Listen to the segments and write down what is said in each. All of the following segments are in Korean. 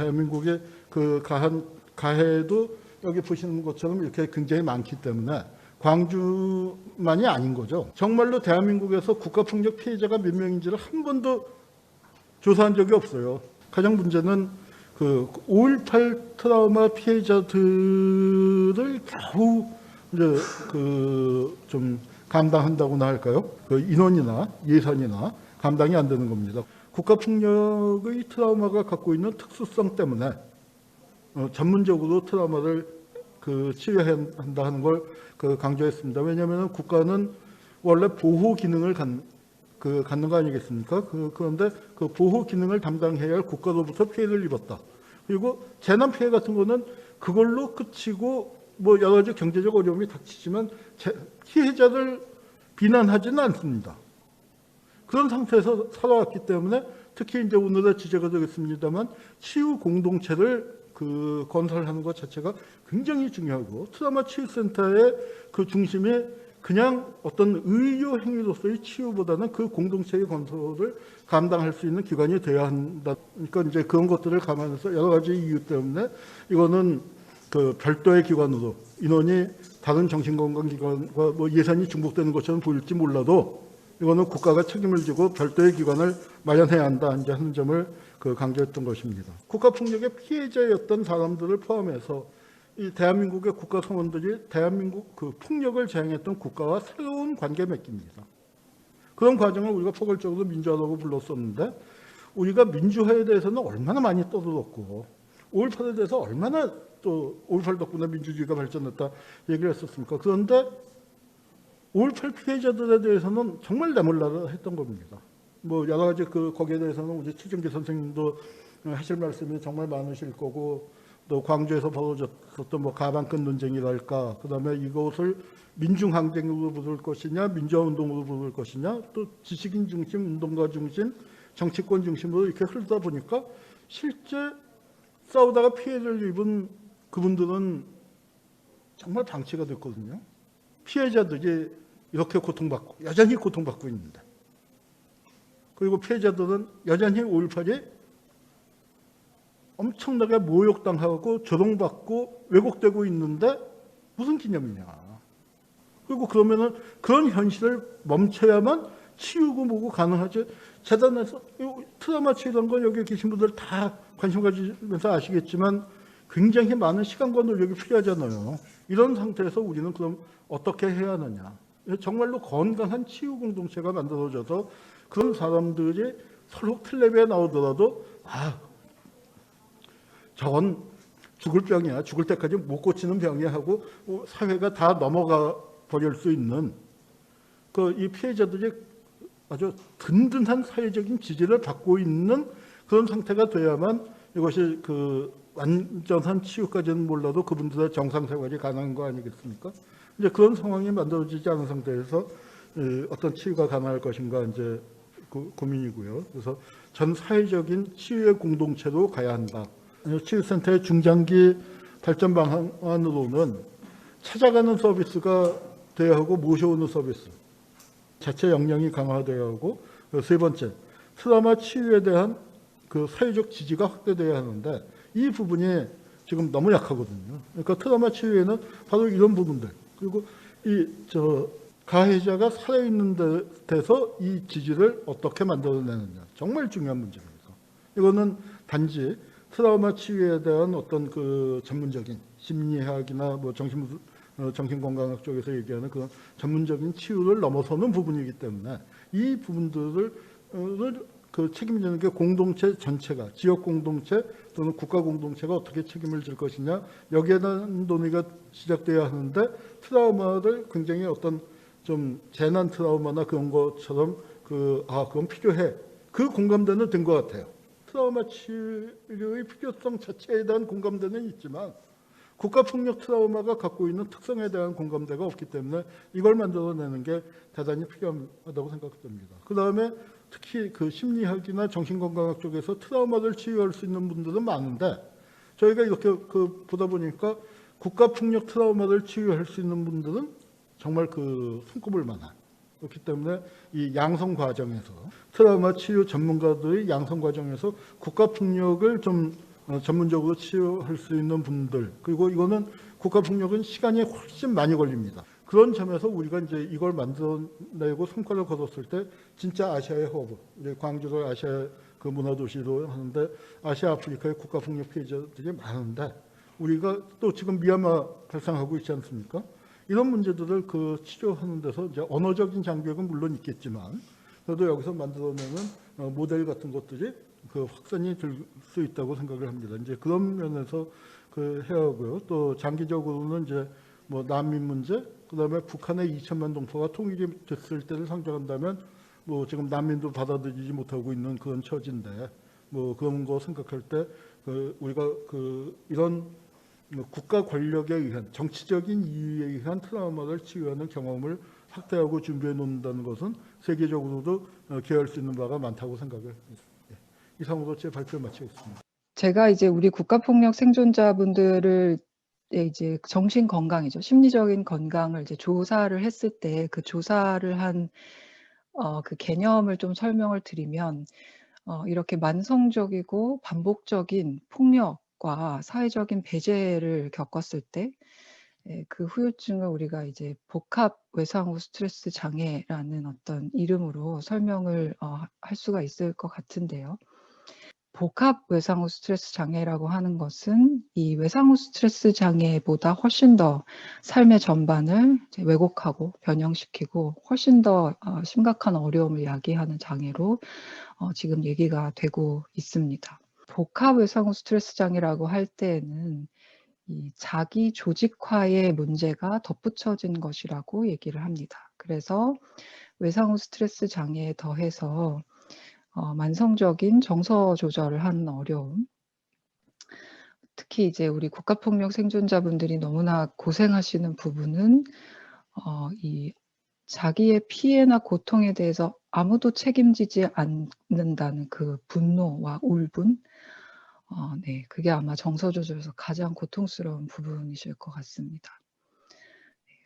대한민국의 그 가해도 여기 보시는 것처럼 이렇게 굉장히 많기 때문에 광주만이 아닌 거죠. 정말로 대한민국에서 국가폭력 피해자가 몇 명인지를 한 번도 조사한 적이 없어요. 가장 문제는 그 5.18 트라우마 피해자들을 겨우 이제 그 좀 감당한다고나 할까요? 그 인원이나 예산이나 감당이 안 되는 겁니다. 국가폭력의 트라우마가 갖고 있는 특수성 때문에 전문적으로 트라우마를 그 치료해야 한다 하는 걸 그 강조했습니다. 왜냐하면 국가는 원래 보호 기능을 갖는 거 아니겠습니까? 그런데 그 보호 기능을 담당해야 할 국가로부터 피해를 입었다. 그리고 재난 피해 같은 거는 그걸로 그치고 뭐 여러 가지 경제적 어려움이 닥치지만 피해자를 비난하지는 않습니다. 그런 상태에서 살아왔기 때문에 특히 이제 오늘의 주제가 되겠습니다만 치유 공동체를 그 건설하는 것 자체가 굉장히 중요하고 트라우마 치유센터의 그 중심에 그냥 어떤 의료 행위로서의 치유보다는 그 공동체의 건설을 감당할 수 있는 기관이 되어야 한다. 그러니까 이제 그런 것들을 감안해서 여러 가지 이유 때문에 이거는 그 별도의 기관으로 인원이 다른 정신건강기관과 뭐 예산이 중복되는 것처럼 보일지 몰라도 이거는 국가가 책임을 지고 별도의 기관을 마련해야 한다 이제 하는 점을 그 강조했던 것입니다. 국가폭력의 피해자였던 사람들을 포함해서 이 대한민국의 국가 성원들이 대한민국 그 폭력을 자행했던 국가와 새로운 관계 맺깁니다. 그런 과정을 우리가 포괄적으로 민주화라고 불렀었는데 우리가 민주화에 대해서는 얼마나 많이 떠들었고 5.18에 대해서 얼마나 또 5.18 덕분에 민주주의가 발전했다 얘기를 했었습니까? 그런데 5.18 피해자들에 대해서는 정말 내몰라라 했던 겁니다. 뭐 여러 가지 거기에 대해서는 우리 최정기 선생님도 하실 말씀이 정말 많으실 거고 또 광주에서 벌어졌던 뭐 가방끈 논쟁이랄까 그다음에 이것을 민중항쟁으로 부를 것이냐 민주화운동으로 부를 것이냐 또 지식인 중심 운동가 중심 정치권 중심으로 이렇게 흐르다 보니까 실제 싸우다가 피해를 입은 그분들은 정말 방치가 됐거든요. 피해자들이 이렇게 고통받고 여전히 고통받고 있는데 그리고 피해자들은 여전히 5.18이 엄청나게 모욕당하고 조롱받고 왜곡되고 있는데 무슨 기념이냐. 그리고 그러면은 그런 현실을 멈춰야만 치우고 뭐고 가능하지. 재단에서 트라우마 치유란 건 여기 계신 분들 다 관심 가지면서 아시겠지만 굉장히 많은 시간과 노력이 필요하잖아요. 이런 상태에서 우리는 그럼 어떻게 해야 하느냐. 정말로 건강한 치유 공동체가 만들어져서 그런 사람들이 서로 텔레비에 나오더라도 저건 죽을 병이야. 죽을 때까지 못 고치는 병이야 하고 사회가 다 넘어가 버릴 수 있는 이 피해자들이 아주 든든한 사회적인 지지를 받고 있는 그런 상태가 돼야만 이것이 완전한 치유까지는 몰라도 그분들의 정상 생활이 가능한 거 아니겠습니까? 이제 그런 상황이 만들어지지 않은 상태에서 어떤 치유가 가능할 것인가 이제 고민이고요. 그래서 전 사회적인 치유의 공동체로 가야 한다. 치유센터의 중장기 발전 방안으로는 찾아가는 서비스가 되어야 하고 모셔오는 서비스, 자체 역량이 강화되어야 하고 세 번째, 트라우마 치유에 대한 그 사회적 지지가 확대되어야 하는데 이 부분이 지금 너무 약하거든요. 그러니까 트라우마 치유에는 바로 이런 부분들 그리고 가해자가 살아있는 데서 이 지지를 어떻게 만들어내느냐 정말 중요한 문제입니다. 이거는 단지 트라우마 치유에 대한 어떤 전문적인 심리학이나 뭐 정신건강학 쪽에서 얘기하는 그런 전문적인 치유를 넘어서는 부분이기 때문에 이 부분들을 책임지는 게 공동체 전체가 지역 공동체 또는 국가 공동체가 어떻게 책임을 질 것이냐 여기에 대한 논의가 시작돼야 하는데 트라우마를 굉장히 어떤 좀 재난 트라우마나 그런 것처럼 그건 필요해 그 공감대는 된 것 같아요. 트라우마 치료의 필요성 자체에 대한 공감대는 있지만 국가폭력 트라우마가 갖고 있는 특성에 대한 공감대가 없기 때문에 이걸 만들어내는 게 대단히 필요하다고 생각됩니다. 그 다음에 특히 심리학이나 정신건강학 쪽에서 트라우마를 치유할 수 있는 분들은 많은데 저희가 이렇게 보다 보니까 국가폭력 트라우마를 치유할 수 있는 분들은 정말 손꼽을 만한 그렇기 때문에 이 양성 과정에서 트라우마 치유 전문가들의 양성 과정에서 국가폭력을 좀 전문적으로 치료할 수 있는 분들, 그리고 이거는 국가폭력은 시간이 훨씬 많이 걸립니다. 그런 점에서 우리가 이제 이걸 만들어내고 성과를 거뒀을 때 진짜 아시아의 허브, 우리 광주를 아시아 그 문화도시로 하는데 아시아 아프리카의 국가폭력 피해자들이 많은데 우리가 또 지금 미얀마 발생하고 있지 않습니까? 이런 문제들을 그 치료하는 데서 이제 언어적인 장벽은 물론 있겠지만 그래도 여기서 만들어내는 모델 같은 것들이 그 확산이 될 수 있다고 생각을 합니다. 이제 그런 면에서 그 해야 하고요. 또 장기적으로는 이제 뭐 난민 문제, 그다음에 북한의 2천만 동포가 통일이 됐을 때를 상정한다면 뭐 지금 난민도 받아들이지 못하고 있는 그런 처지인데 뭐 그런 거 생각할 때 그 우리가 그 이런 국가 권력에 의한 정치적인 이유에 의한 트라우마를 치유하는 경험을 확대하고 준비해 놓는다는 것은 세계적으로도 기여할 수 있는 바가 많다고 생각을 합니다. 이상으로 제 발표를 마치겠습니다. 제가 이제 우리 국가폭력 생존자분들을 이제 정신 건강이죠. 심리적인 건강을 이제 조사를 했을 때 그 조사를 한 그 개념을 좀 설명을 드리면 이렇게 만성적이고 반복적인 폭력과 사회적인 배제를 겪었을 때 그 후유증을 우리가 이제 복합 외상후 스트레스 장애라는 어떤 이름으로 설명을 할 수가 있을 것 같은데요. 복합 외상후 스트레스 장애라고 하는 것은 이 외상후 스트레스 장애보다 훨씬 더 삶의 전반을 이제 왜곡하고 변형시키고 훨씬 더 심각한 어려움을 야기하는 장애로 지금 얘기가 되고 있습니다. 복합 외상후 스트레스 장애라고 할 때에는 이 자기 조직화의 문제가 덧붙여진 것이라고 얘기를 합니다. 그래서 외상후 스트레스 장애에 더해서 만성적인 정서 조절을 하는 어려움, 특히 이제 우리 국가폭력 생존자분들이 너무나 고생하시는 부분은 이 자기의 피해나 고통에 대해서 아무도 책임지지 않는다는 그 분노와 울분, 네, 그게 아마 정서 조절에서 가장 고통스러운 부분이실 것 같습니다.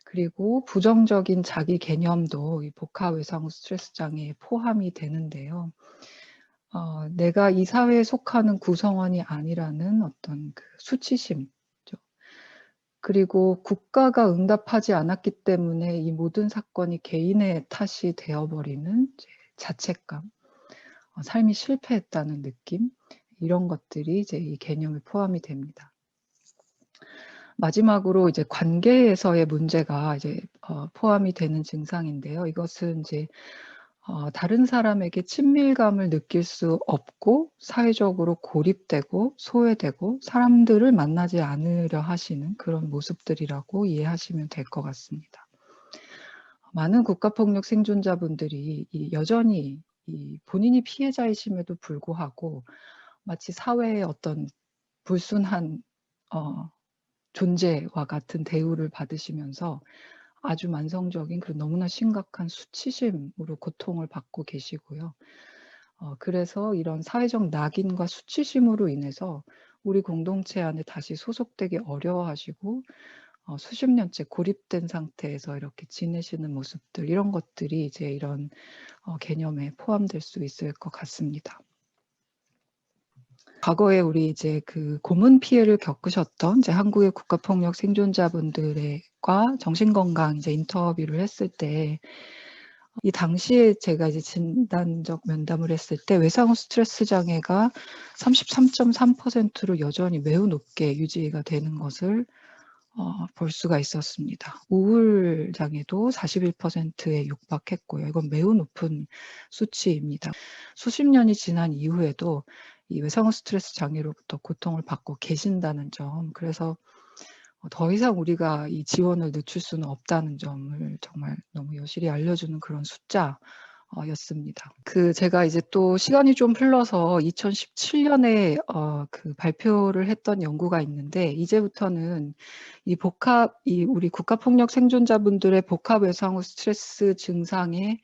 그리고 부정적인 자기 개념도 이 복합 외상후 스트레스 장애에 포함이 되는데요. 내가 이 사회에 속하는 구성원이 아니라는 어떤 그 수치심, 그리고 국가가 응답하지 않았기 때문에 이 모든 사건이 개인의 탓이 되어버리는 자책감, 삶이 실패했다는 느낌, 이런 것들이 이제 이 개념에 포함이 됩니다. 마지막으로 이제 관계에서의 문제가 이제 포함이 되는 증상인데요. 이것은 이제 다른 사람에게 친밀감을 느낄 수 없고 사회적으로 고립되고 소외되고 사람들을 만나지 않으려 하시는 그런 모습들이라고 이해하시면 될 것 같습니다. 많은 국가폭력 생존자분들이 여전히 본인이 피해자이심에도 불구하고 마치 사회의 어떤 불순한 존재와 같은 대우를 받으시면서 아주 만성적인 그리고 너무나 심각한 수치심으로 고통을 받고 계시고요. 그래서 이런 사회적 낙인과 수치심으로 인해서 우리 공동체 안에 다시 소속되기 어려워하시고 수십 년째 고립된 상태에서 이렇게 지내시는 모습들, 이런 것들이 이제 이런 개념에 포함될 수 있을 것 같습니다. 과거에 우리 이제 그 고문 피해를 겪으셨던 이제 한국의 국가폭력 생존자분들과 정신건강 이제 인터뷰를 했을 때 이 당시에 제가 이제 진단적 면담을 했을 때 외상후 스트레스 장애가 33.3%로 여전히 매우 높게 유지가 되는 것을 볼 수가 있었습니다. 우울 장애도 41%에 육박했고요. 이건 매우 높은 수치입니다. 수십 년이 지난 이후에도 이 외상후 스트레스 장애로부터 고통을 받고 계신다는 점, 그래서 더 이상 우리가 이 지원을 늦출 수는 없다는 점을 정말 너무 여실히 알려주는 그런 숫자였습니다. 제가 이제 또 시간이 좀 흘러서 2017년에 그 발표를 했던 연구가 있는데, 이제부터는 우리 국가폭력 생존자분들의 복합 외상후 스트레스 증상에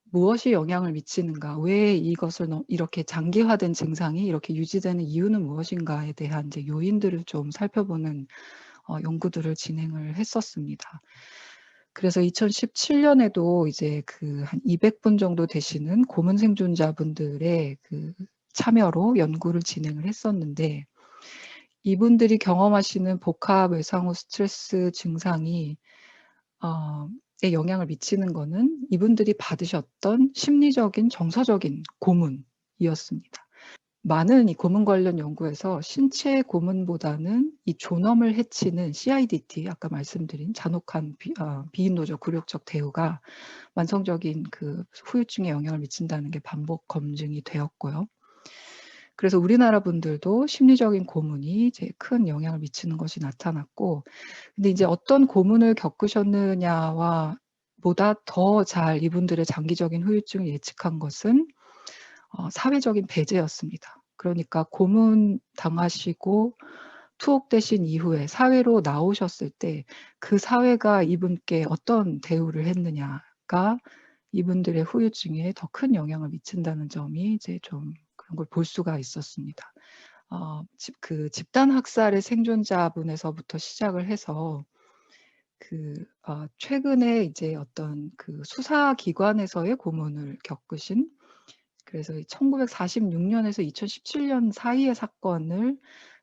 무엇이 영향을 미치는가, 왜 이것을 이렇게 장기화된 증상이 이렇게 유지되는 이유는 무엇인가에 대한 이제 요인들을 좀 살펴보는 연구들을 진행을 했었습니다. 그래서 2017년에도 이제 그 한 200분 정도 되시는 고문 생존자분들의 그 참여로 연구를 진행을 했었는데, 이분들이 경험하시는 복합 외상 후 스트레스 증상이 에 영향을 미치는 거는 이분들이 받으셨던 심리적인 정서적인 고문이었습니다. 많은 이 고문 관련 연구에서 신체 고문보다는 이 존엄을 해치는 CIDT, 아까 말씀드린 잔혹한 비인도적 굴욕적 대우가 만성적인 그 후유증에 영향을 미친다는 게 반복 검증이 되었고요. 그래서 우리나라 분들도 심리적인 고문이 이제 큰 영향을 미치는 것이 나타났고, 근데 이제 어떤 고문을 겪으셨느냐와 보다 더 잘 이분들의 장기적인 후유증을 예측한 것은 사회적인 배제였습니다. 그러니까 고문 당하시고 투옥되신 이후에 사회로 나오셨을 때 그 사회가 이분께 어떤 대우를 했느냐가 이분들의 후유증에 더 큰 영향을 미친다는 점이 이제 좀 그런 걸 볼 수가 있었습니다. 그 집단 학살의 생존자분에서부터 시작을 해서 최근에 이제 어떤 그 수사기관에서의 고문을 겪으신, 그래서 1946년에서 2017년 사이의 사건을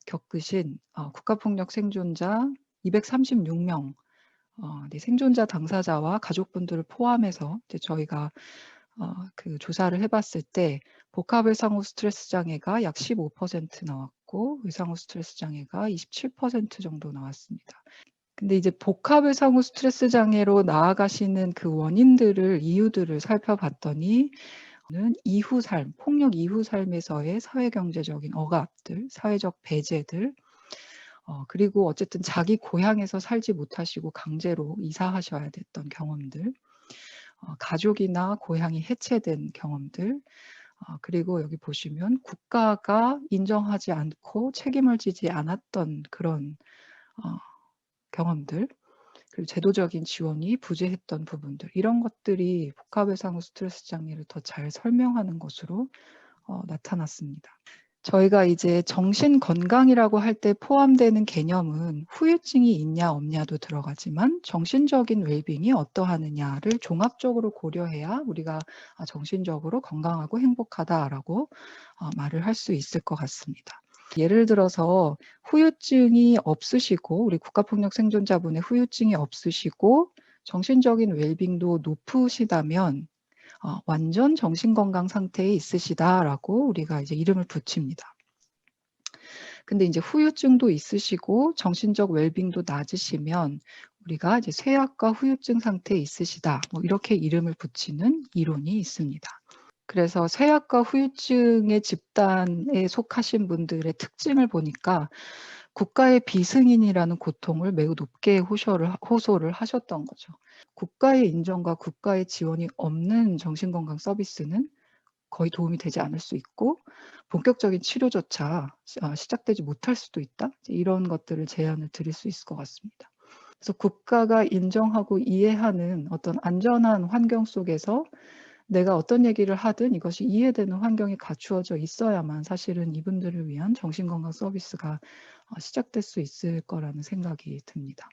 겪으신 국가폭력 생존자 236명, 네, 생존자 당사자와 가족분들을 포함해서 이제 저희가 그 조사를 해봤을 때 복합 외상 후 스트레스 장애가 약 15% 나왔고 외상 후 스트레스 장애가 27% 정도 나왔습니다. 근데 이제 복합 외상 후 스트레스 장애로 나아가시는 그 원인들을, 이유들을 살펴봤더니 이후 삶, 폭력 이후 삶에서의 사회경제적인 억압들, 사회적 배제들, 그리고 어쨌든 자기 고향에서 살지 못하시고 강제로 이사하셔야 됐던 경험들, 가족이나 고향이 해체된 경험들, 그리고 여기 보시면 국가가 인정하지 않고 책임을 지지 않았던 그런 경험들, 그리고 제도적인 지원이 부재했던 부분들, 이런 것들이 복합외상 후 스트레스 장애를 더 잘 설명하는 것으로 나타났습니다. 저희가 이제 정신건강이라고 할 때 포함되는 개념은 후유증이 있냐 없냐도 들어가지만 정신적인 웰빙이 어떠하느냐를 종합적으로 고려해야 우리가 정신적으로 건강하고 행복하다라고 말을 할 수 있을 것 같습니다. 예를 들어서 후유증이 없으시고, 우리 국가폭력 생존자분의 후유증이 없으시고 정신적인 웰빙도 높으시다면 완전 정신건강 상태에 있으시다라고 우리가 이제 이름을 붙입니다. 근데 이제 후유증도 있으시고 정신적 웰빙도 낮으시면 우리가 이제 쇠약과 후유증 상태에 있으시다, 뭐 이렇게 이름을 붙이는 이론이 있습니다. 그래서 쇠약과 후유증의 집단에 속하신 분들의 특징을 보니까 국가의 비승인이라는 고통을 매우 높게 호소를 하셨던 거죠. 국가의 인정과 국가의 지원이 없는 정신건강 서비스는 거의 도움이 되지 않을 수 있고 본격적인 치료조차 시작되지 못할 수도 있다. 이런 것들을 제안을 드릴 수 있을 것 같습니다. 그래서 국가가 인정하고 이해하는 어떤 안전한 환경 속에서 내가 어떤 얘기를 하든 이것이 이해되는 환경이 갖추어져 있어야만 사실은 이분들을 위한 정신건강 서비스가 시작될 수 있을 거라는 생각이 듭니다.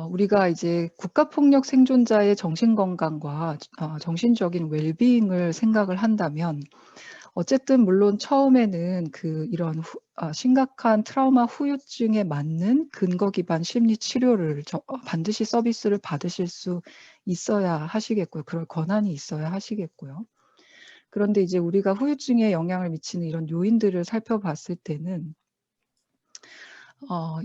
우리가 이제 국가폭력 생존자의 정신건강과 정신적인 웰빙을 생각을 한다면 어쨌든 물론 처음에는 이런 심각한 트라우마 후유증에 맞는 근거 기반 심리 치료를 반드시 서비스를 받으실 수 있어야 하시겠고요. 그럴 권한이 있어야 하시겠고요. 그런데 이제 우리가 후유증에 영향을 미치는 이런 요인들을 살펴봤을 때는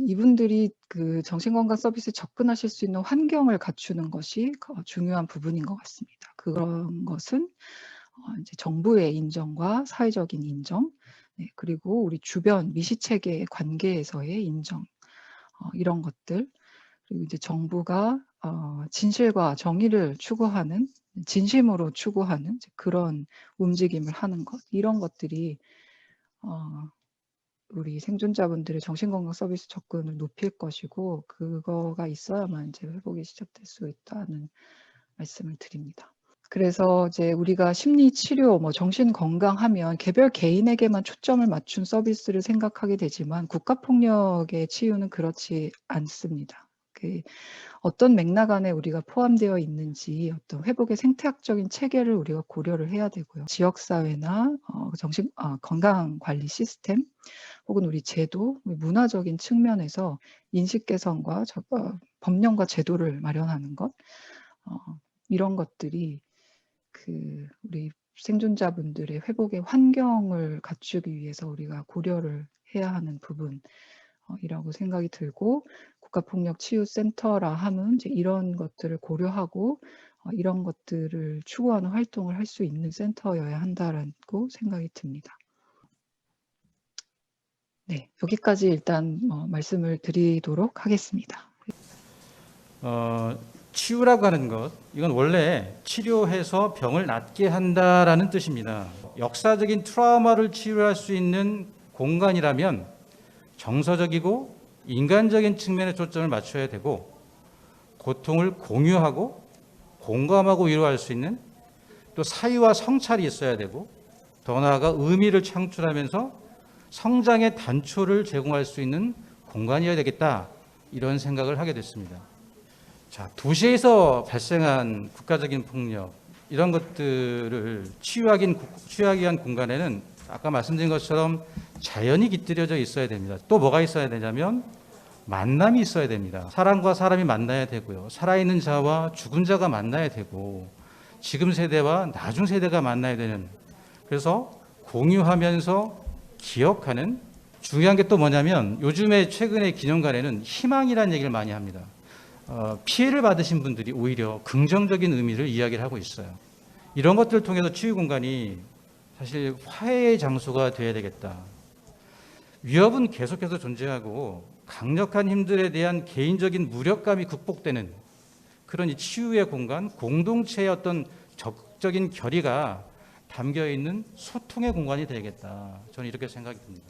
이분들이 그 정신건강 서비스에 접근하실 수 있는 환경을 갖추는 것이 중요한 부분인 것 같습니다. 그런 것은 이제 정부의 인정과 사회적인 인정, 네, 그리고 우리 주변 미시체계의 관계에서의 인정, 이런 것들, 그리고 이제 정부가 진실과 정의를 추구하는, 진심으로 추구하는 그런 움직임을 하는 것, 이런 것들이 우리 생존자분들의 정신건강 서비스 접근을 높일 것이고, 그거가 있어야만 이제 회복이 시작될 수 있다는 말씀을 드립니다. 그래서 이제 우리가 심리 치료, 뭐 정신 건강하면 개별 개인에게만 초점을 맞춘 서비스를 생각하게 되지만 국가폭력의 치유는 그렇지 않습니다. 그 어떤 맥락 안에 우리가 포함되어 있는지 어떤 회복의 생태학적인 체계를 우리가 고려를 해야 되고요. 지역사회나 건강관리 시스템 혹은 우리 제도, 우리 문화적인 측면에서 인식 개선과 법령과 제도를 마련하는 것, 이런 것들이 우리 생존자분들의 회복의 환경을 갖추기 위해서 우리가 고려를 해야 하는 부분이라고 생각이 들고, 국가폭력치유센터라 하면 이제 이런 것들을 고려하고 이런 것들을 추구하는 활동을 할 수 있는 센터여야 한다라고 생각이 듭니다. 네, 여기까지 일단 말씀을 드리도록 하겠습니다. 치유라고 하는 것, 이건 원래 치료해서 병을 낫게 한다라는 뜻입니다. 역사적인 트라우마를 치유할 수 있는 공간이라면 정서적이고 인간적인 측면에 초점을 맞춰야 되고, 고통을 공유하고 공감하고 위로할 수 있는 또 사유와 성찰이 있어야 되고, 더 나아가 의미를 창출하면서 성장의 단초를 제공할 수 있는 공간이어야 되겠다, 이런 생각을 하게 됐습니다. 자, 도시에서 발생한 국가적인 폭력, 이런 것들을 치유하기 위한 공간에는 아까 말씀드린 것처럼 자연이 깃들여져 있어야 됩니다. 또 뭐가 있어야 되냐면 만남이 있어야 됩니다. 사람과 사람이 만나야 되고요. 살아있는 자와 죽은 자가 만나야 되고, 지금 세대와 나중 세대가 만나야 되는, 그래서 공유하면서 기억하는, 중요한 게 또 뭐냐면 요즘에 최근에 기념관에는 희망이라는 얘기를 많이 합니다. 피해를 받으신 분들이 오히려 긍정적인 의미를 이야기를 하고 있어요. 이런 것들을 통해서 치유 공간이 사실 화해의 장소가 되어야 되겠다. 위협은 계속해서 존재하고 강력한 힘들에 대한 개인적인 무력감이 극복되는 그런 이 치유의 공간, 공동체의 어떤 적극적인 결의가 담겨있는 소통의 공간이 되겠다. 저는 이렇게 생각이 듭니다.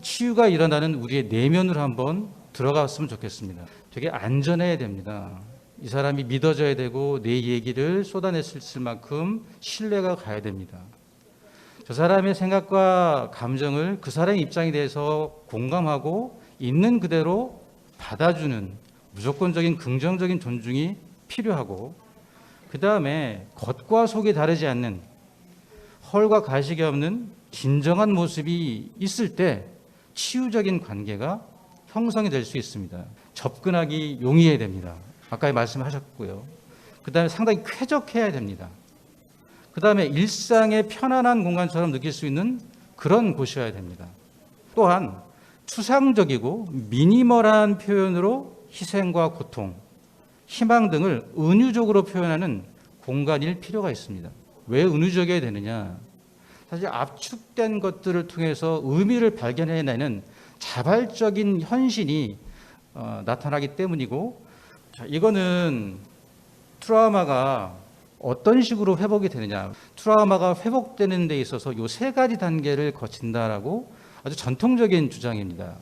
치유가 일어나는 우리의 내면으로 한번 들어갔으면 좋겠습니다. 되게 안전해야 됩니다. 이 사람이 믿어져야 되고 내 얘기를 쏟아냈을 만큼 신뢰가 가야 됩니다. 저 사람의 생각과 감정을 그 사람의 입장에 대해서 공감하고 있는 그대로 받아주는 무조건적인 긍정적인 존중이 필요하고, 그 다음에 겉과 속이 다르지 않는 헐과 가식이 없는 진정한 모습이 있을 때 치유적인 관계가 형성이 될 수 있습니다. 접근하기 용이해야 됩니다. 아까 말씀하셨고요. 그 다음에 상당히 쾌적해야 됩니다. 그 다음에 일상의 편안한 공간처럼 느낄 수 있는 그런 곳이어야 됩니다. 또한 추상적이고 미니멀한 표현으로 희생과 고통, 희망 등을 은유적으로 표현하는 공간일 필요가 있습니다. 왜 은유적이어야 되느냐? 사실 압축된 것들을 통해서 의미를 발견해내는 자발적인 헌신이 나타나기 때문이고, 자, 이거는 트라우마가 어떤 식으로 회복이 되느냐, 트라우마가 회복되는 데 있어서 이 세 가지 단계를 거친다라고 아주 전통적인 주장입니다.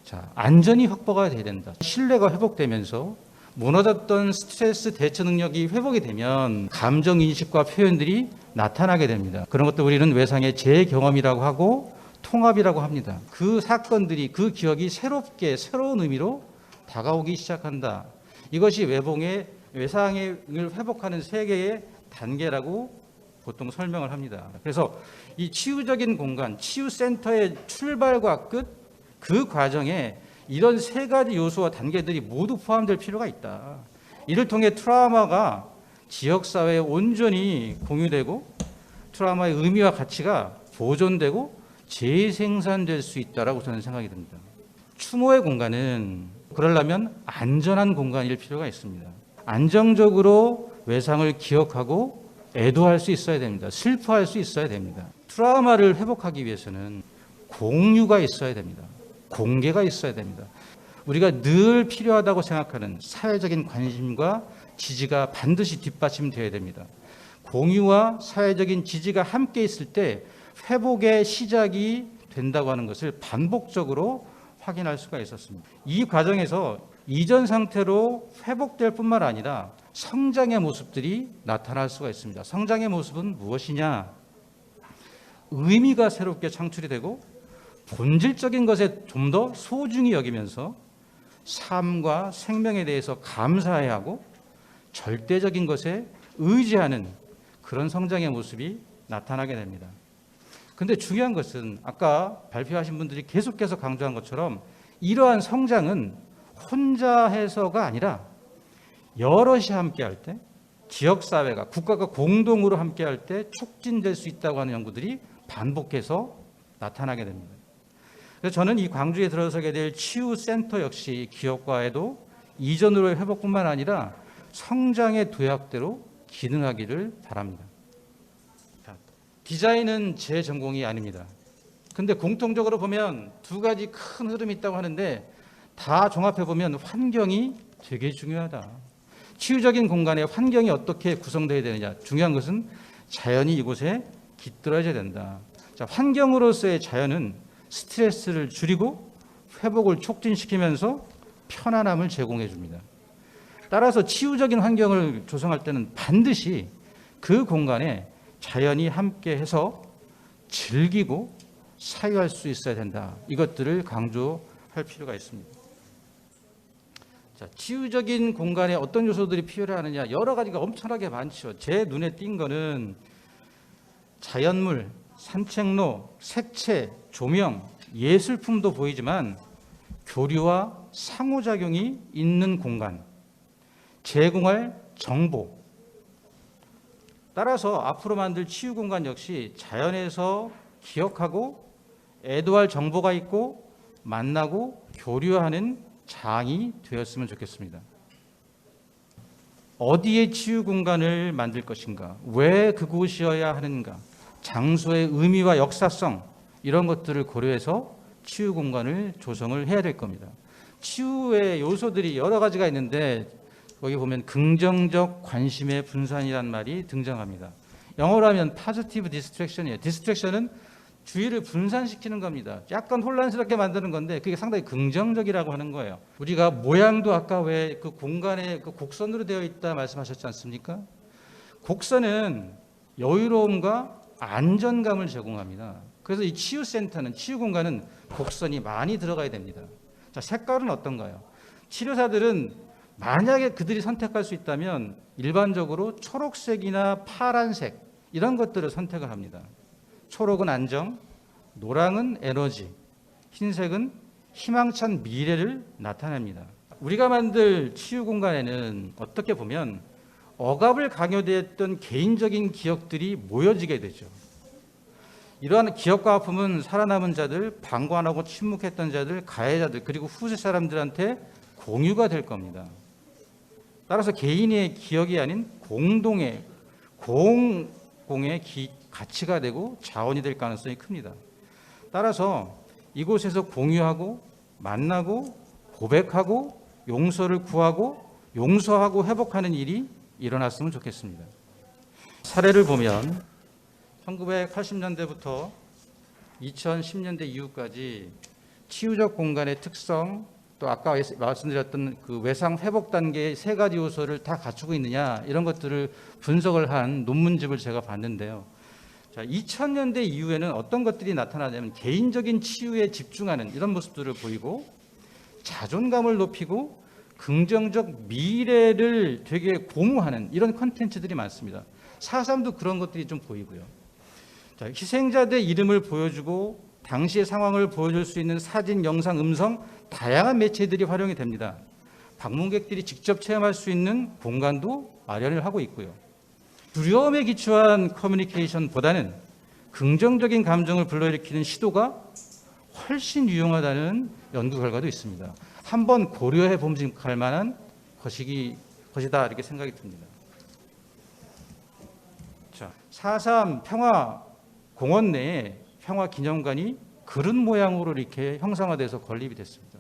자, 안전이 확보가 돼야 된다. 신뢰가 회복되면서 무너졌던 스트레스 대처 능력이 회복이 되면 감정 인식과 표현들이 나타나게 됩니다. 그런 것도 우리는 외상의 재경험이라고 하고 통합이라고 합니다. 그 사건들이, 그 기억이 새롭게 새로운 의미로 다가오기 시작한다. 이것이 외상을 회복하는 세 개의 단계라고 보통 설명을 합니다. 그래서 이 치유적인 공간, 치유센터의 출발과 끝, 그 과정에 이런 세 가지 요소와 단계들이 모두 포함될 필요가 있다. 이를 통해 트라우마가 지역사회에 온전히 공유되고 트라우마의 의미와 가치가 보존되고 재생산될 수 있다라고 저는 생각이 듭니다. 추모의 공간은 그러려면 안전한 공간일 필요가 있습니다. 안정적으로 외상을 기억하고 애도할 수 있어야 됩니다. 슬퍼할 수 있어야 됩니다. 트라우마를 회복하기 위해서는 공유가 있어야 됩니다. 공개가 있어야 됩니다. 우리가 늘 필요하다고 생각하는 사회적인 관심과 지지가 반드시 뒷받침되어야 됩니다. 공유와 사회적인 지지가 함께 있을 때 회복의 시작이 된다고 하는 것을 반복적으로 확인할 수가 있었습니다. 이 과정에서 이전 상태로 회복될 뿐만 아니라 성장의 모습들이 나타날 수가 있습니다. 성장의 모습은 무엇이냐? 의미가 새롭게 창출이 되고 본질적인 것에 좀 더 소중히 여기면서 삶과 생명에 대해서 감사해야 하고 절대적인 것에 의지하는 그런 성장의 모습이 나타나게 됩니다. 근데 중요한 것은 아까 발표하신 분들이 계속해서 강조한 것처럼 이러한 성장은 혼자 해서가 아니라 여럿이 함께할 때, 지역사회가, 국가가 공동으로 함께할 때 촉진될 수 있다고 하는 연구들이 반복해서 나타나게 됩니다. 그래서 저는 이 광주에 들어서게 될 치유센터 역시 기업과에도 이전으로의 회복뿐만 아니라 성장의 도약대로 기능하기를 바랍니다. 디자인은 제 전공이 아닙니다. 근데 공통적으로 보면 두 가지 큰 흐름이 있다고 하는데 다 종합해 보면 환경이 되게 중요하다. 치유적인 공간의 환경이 어떻게 구성되어야 되느냐. 중요한 것은 자연이 이곳에 깃들어져야 된다. 자, 환경으로서의 자연은 스트레스를 줄이고 회복을 촉진시키면서 편안함을 제공해 줍니다. 따라서 치유적인 환경을 조성할 때는 반드시 그 공간에 자연이 함께해서 즐기고 사유할 수 있어야 된다. 이것들을 강조할 필요가 있습니다. 자, 치유적인 공간에 어떤 요소들이 필요하느냐, 여러 가지가 엄청나게 많죠. 제 눈에 띈 거는 자연물, 산책로, 색채, 조명, 예술품도 보이지만 교류와 상호작용이 있는 공간, 제공할 정보, 따라서 앞으로 만들 치유 공간 역시 자연에서 기억하고 애도할 정보가 있고 만나고 교류하는 장이 되었으면 좋겠습니다. 어디에 치유 공간을 만들 것인가? 왜 그곳이어야 하는가? 장소의 의미와 역사성 이런 것들을 고려해서 치유 공간을 조성을 해야 될 겁니다. 치유의 요소들이 여러 가지가 있는데 거기 보면 긍정적 관심의 분산이란 말이 등장합니다. 영어로 하면 positive distraction이에요. distraction은 주의를 분산시키는 겁니다. 약간 혼란스럽게 만드는 건데 그게 상당히 긍정적이라고 하는 거예요. 우리가 모양도 아까 왜 그 공간에 그 곡선으로 되어 있다 말씀하셨지 않습니까? 곡선은 여유로움과 안전감을 제공합니다. 그래서 이 치유센터는, 치유 공간은 곡선이 많이 들어가야 됩니다. 자, 색깔은 어떤가요? 치료사들은 만약에 그들이 선택할 수 있다면 일반적으로 초록색이나 파란색 이런 것들을 선택을 합니다. 초록은 안정, 노랑은 에너지, 흰색은 희망찬 미래를 나타냅니다. 우리가 만들 치유 공간에는 어떻게 보면 억압을 강요되었던 개인적인 기억들이 모여지게 되죠. 이러한 기억과 아픔은 살아남은 자들, 방관하고 침묵했던 자들, 가해자들 그리고 후세 사람들한테 공유가 될 겁니다. 따라서 개인의 기억이 아닌 공공의 가치가 되고 자원이 될 가능성이 큽니다. 따라서 이곳에서 공유하고 만나고 고백하고 용서를 구하고 용서하고 회복하는 일이 일어났으면 좋겠습니다. 사례를 보면 1980년대부터 2010년대 이후까지 치유적 공간의 특성, 또 아까 말씀드렸던 그 외상 회복 단계의 세 가지 요소를 다 갖추고 있느냐 이런 것들을 분석을 한 논문집을 제가 봤는데요. 자, 2000년대 이후에는 어떤 것들이 나타나냐면 개인적인 치유에 집중하는 이런 모습들을 보이고 자존감을 높이고 긍정적 미래를 되게 고무하는 이런 콘텐츠들이 많습니다. 4.3도 그런 것들이 좀 보이고요. 자, 희생자들의 이름을 보여주고 당시의 상황을 보여줄 수 있는 사진, 영상, 음성 다양한 매체들이 활용이 됩니다. 방문객들이 직접 체험할 수 있는 공간도 마련을 하고 있고요. 두려움에 기초한 커뮤니케이션보다는 긍정적인 감정을 불러일으키는 시도가 훨씬 유용하다는 연구 결과도 있습니다. 한번 고려해 봄직할 만한 것이다 이렇게 생각이 듭니다. 자, 4.3 평화 공원 내에 평화 기념관이 그릇 모양으로 이렇게 형상화돼서 건립이 됐습니다.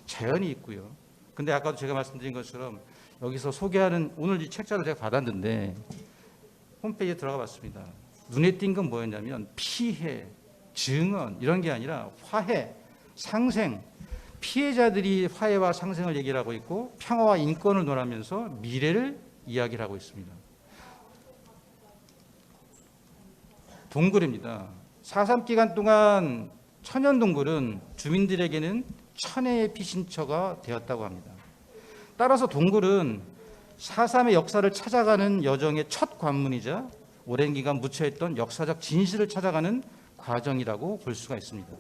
자연이 있고요. 근데 아까도 제가 말씀드린 것처럼 여기서 소개하는 오늘 이 책자를 제가 받았는데 홈페이지에 들어가 봤습니다. 눈에 띈 건 뭐였냐면 피해, 증언 이런 게 아니라 화해, 상생, 피해자들이 화해와 상생을 얘기를 하고 있고 평화와 인권을 논하면서 미래를 이야기를 하고 있습니다. 동굴입니다. 4.3 기간 동안 천연동굴은 주민들에게는 천혜의 피신처가 되었다고 합니다. 따라서 동굴은 4.3의 역사를 찾아가는 여정의 첫 관문이자 오랜 기간 묻혀있던 역사적 진실을 찾아가는 과정이라고 볼 수가 있습니다.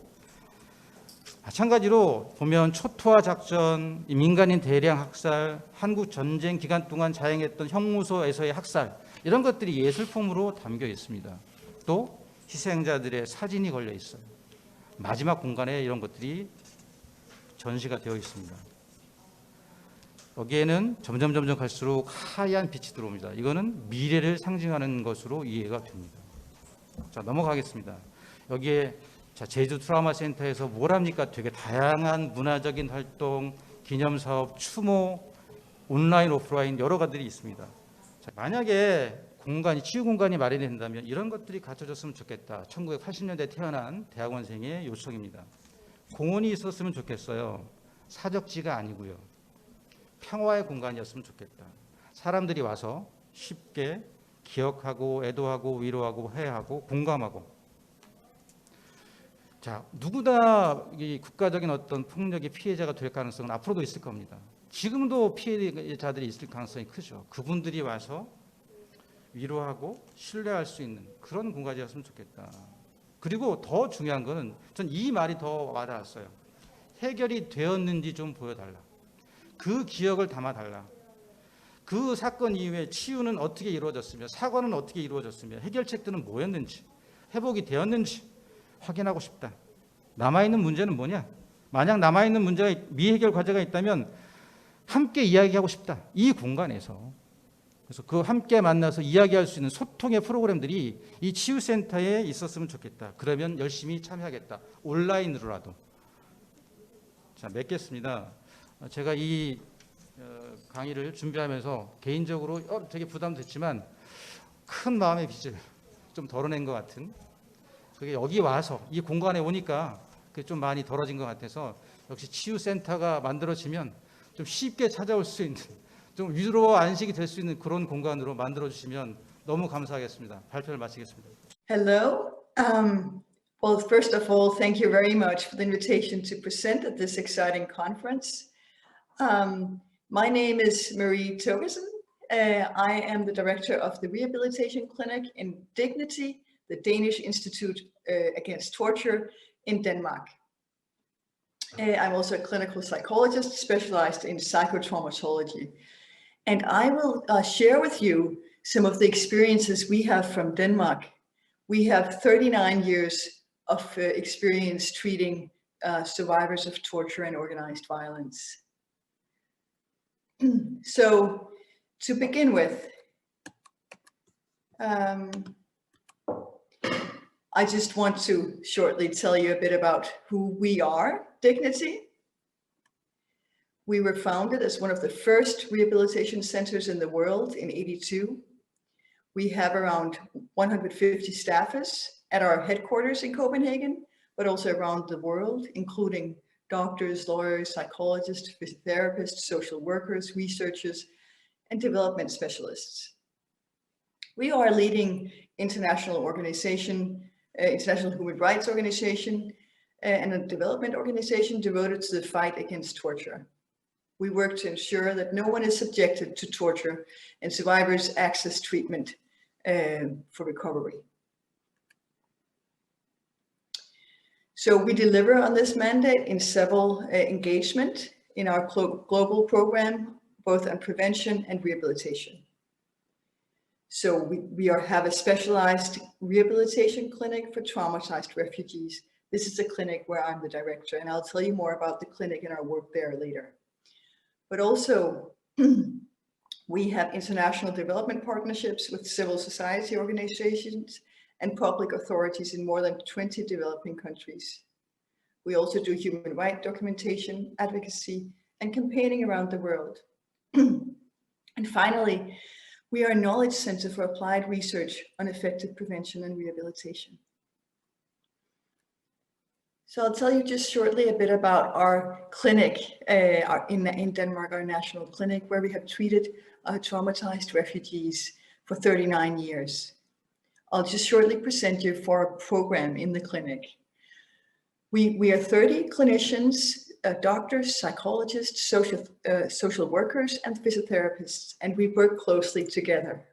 마찬가지로 보면 초토화 작전, 민간인 대량 학살, 한국 전쟁 기간 동안 자행했던 형무소에서의 학살, 이런 것들이 예술품으로 담겨 있습니다. 또 희생자들의 사진이 걸려 있어요. 마지막 공간에 이런 것들이 전시가 되어 있습니다. 여기에는 점점 갈수록 하얀 빛이 들어옵니다. 이거는 미래를 상징하는 것으로 이해가 됩니다. 자, 넘어가겠습니다. 여기에 제주 트라우마 센터에서 뭘 합니까? 되게 다양한 문화적인 활동, 기념사업, 추모, 온라인, 오프라인 여러 가지들이 있습니다. 자, 만약에 치유 공간이 마련이 된다면 이런 것들이 갖춰졌으면 좋겠다. 1980년대 태어난 대학원생의 요청입니다. 공원이 있었으면 좋겠어요. 사적지가 아니고요. 평화의 공간이었으면 좋겠다. 사람들이 와서 쉽게 기억하고 애도하고 위로하고 회하고 공감하고. 자, 누구나 이 국가적인 어떤 폭력의 피해자가 될 가능성은 앞으로도 있을 겁니다. 지금도 피해자들이 있을 가능성이 크죠. 그분들이 와서 위로하고 신뢰할 수 있는 그런 공간이었으면 좋겠다. 그리고 더 중요한 거는 전 이 말이 더 와닿았어요. 해결이 되었는지 좀 보여달라. 그 기억을 담아달라. 그 사건 이후에 치유는 어떻게 이루어졌으며 사과는 어떻게 이루어졌으며 해결책들은 뭐였는지 회복이 되었는지 확인하고 싶다. 남아있는 문제는 뭐냐? 만약 남아있는 문제가 미해결 과제가 있다면 함께 이야기하고 싶다. 이 공간에서. 그래서 그 함께 만나서 이야기할 수 있는 소통의 프로그램들이 이 치유센터에 있었으면 좋겠다. 그러면 열심히 참여하겠다. 온라인으로라도. 자, 맺겠습니다. 제가 이 강의를 준비하면서 개인적으로 되게 부담됐지만 큰 마음의 빚을 좀 덜어낸 것 같은, 그게 여기 와서 이 공간에 오니까 그게 좀 많이 덜어진 것 같아서 역시 치유센터가 만들어지면 좀 쉽게 찾아올 수 있는, 좀 위로와 안식이 될 수 있는 그런 공간으로 만들어주시면 너무 감사하겠습니다. 발표를 마치겠습니다. Hello. Well, first of all, thank you very much for the invitation to present at this exciting conference. My name is Marie Togesen. I am the director of the Rehabilitation Clinic in Dignity, the Danish Institute Against Torture in Denmark. I'm also a clinical psychologist specialized in psychotraumatology. And I will share with you some of the experiences we have from Denmark. We have 39 years of experience treating survivors of torture and organized violence. So to begin with, I just want to shortly tell you a bit about who we are, Dignity. We were founded as one of the first rehabilitation centers in the world in '82. We have around 150 staffers at our headquarters in Copenhagen, but also around the world, including doctors, lawyers, psychologists, therapists, social workers, researchers, and development specialists. We are a leading international organization, international human rights organization, and a development organization devoted to the fight against torture. We work to ensure that no one is subjected to torture and survivors access treatment for recovery. So we deliver on this mandate in several engagement in our global program, both on prevention and rehabilitation. So we have a specialized rehabilitation clinic for traumatized refugees. This is a clinic where I'm the director, and I'll tell you more about the clinic and our work there later. But also, we have international development partnerships with civil society organizations and public authorities in more than 20 developing countries. We also do human rights documentation, advocacy, and campaigning around the world. And finally, we are a knowledge center for applied research on effective prevention and rehabilitation. So I'll tell you just shortly a bit about our clinic in Denmark, our national clinic, where we have treated traumatized refugees for 39 years. I'll just shortly present you for a program in the clinic. We are 30 clinicians doctors, psychologists, social workers, and physiotherapists, and we work closely together.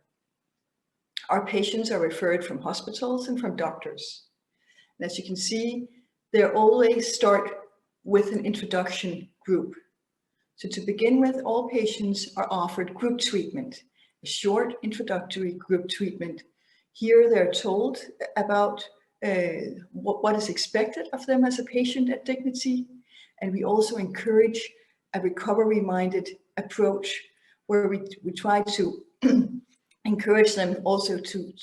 Our patients are referred from hospitals and from doctors. And as you can see, they always start with an introduction group. So to begin with, all patients are offered group treatment, a short introductory group treatment. Here they're told about what is expected of them as a patient at Dignity. And we also encourage a recovery-minded approach where we try to encourage them also to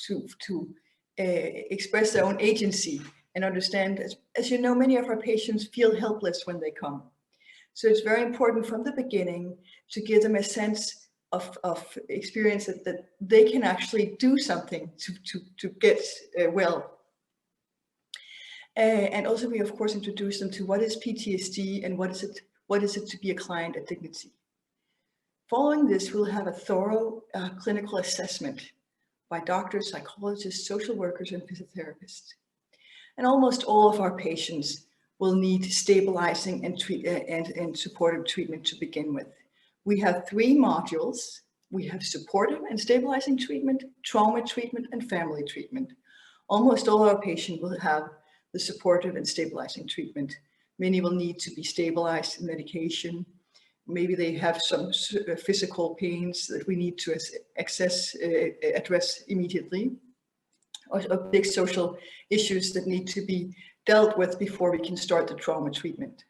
express their own agency and understand, as you know, many of our patients feel helpless when they come. So it's very important from the beginning to give them a sense of experience that they can actually do something to get well. And also we of course introduce them to what is PTSD and what is it to be a client at Dignity. Following this, we'll have a thorough clinical assessment by doctors, psychologists, social workers, and physiotherapists. And almost all of our patients will need stabilizing and supportive treatment to begin with. We have 3 modules. We have supportive and stabilizing treatment, trauma treatment, and family treatment. Almost all our patients will have the supportive and stabilizing treatment. Many will need to be stabilized in medication. Maybe they have some physical pains that we need to address immediately, or big social issues that need to be dealt with before we can start the trauma treatment.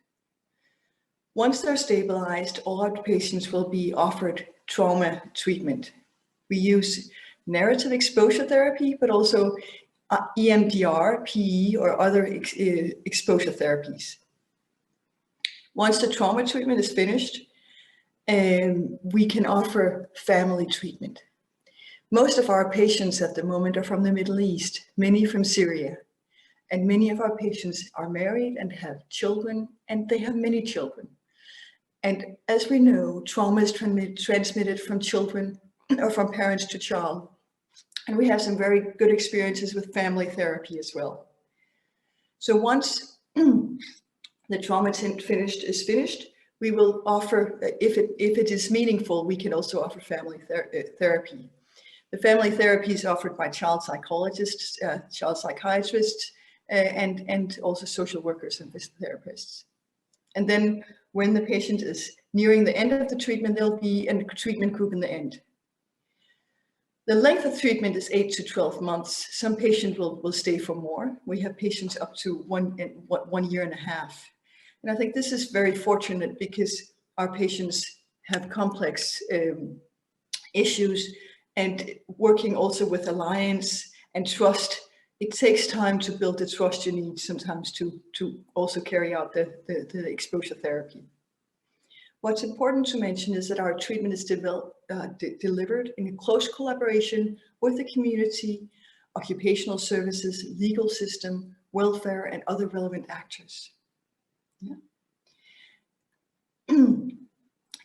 Once they're stabilized, all our patients will be offered trauma treatment. We use narrative exposure therapy, but also EMDR, PE, or other exposure therapies. Once the trauma treatment is finished, we can offer family treatment. Most of our patients at the moment are from the Middle East, many from Syria. And many of our patients are married and have children, and they have many children. And as we know, trauma is transmitted from children or from parents to child. And we have some very good experiences with family therapy as well. So once the trauma is finished, we will offer, if it is meaningful, we can also offer family therapy. The family therapy is offered by child psychologists, child psychiatrists, and also social workers and therapists. And then when the patient is nearing the end of the treatment, there'll be a treatment group in the end. The length of treatment is 8 to 12 months. Some patients will stay for more. We have patients up to 1 year and a half. And I think this is very fortunate because our patients have complex issues, and working also with alliance and trust, it takes time to build the trust you need sometimes to also carry out the exposure therapy. What's important to mention is that our treatment is delivered in close collaboration with the community, occupational services, legal system, welfare, and other relevant actors. Yeah.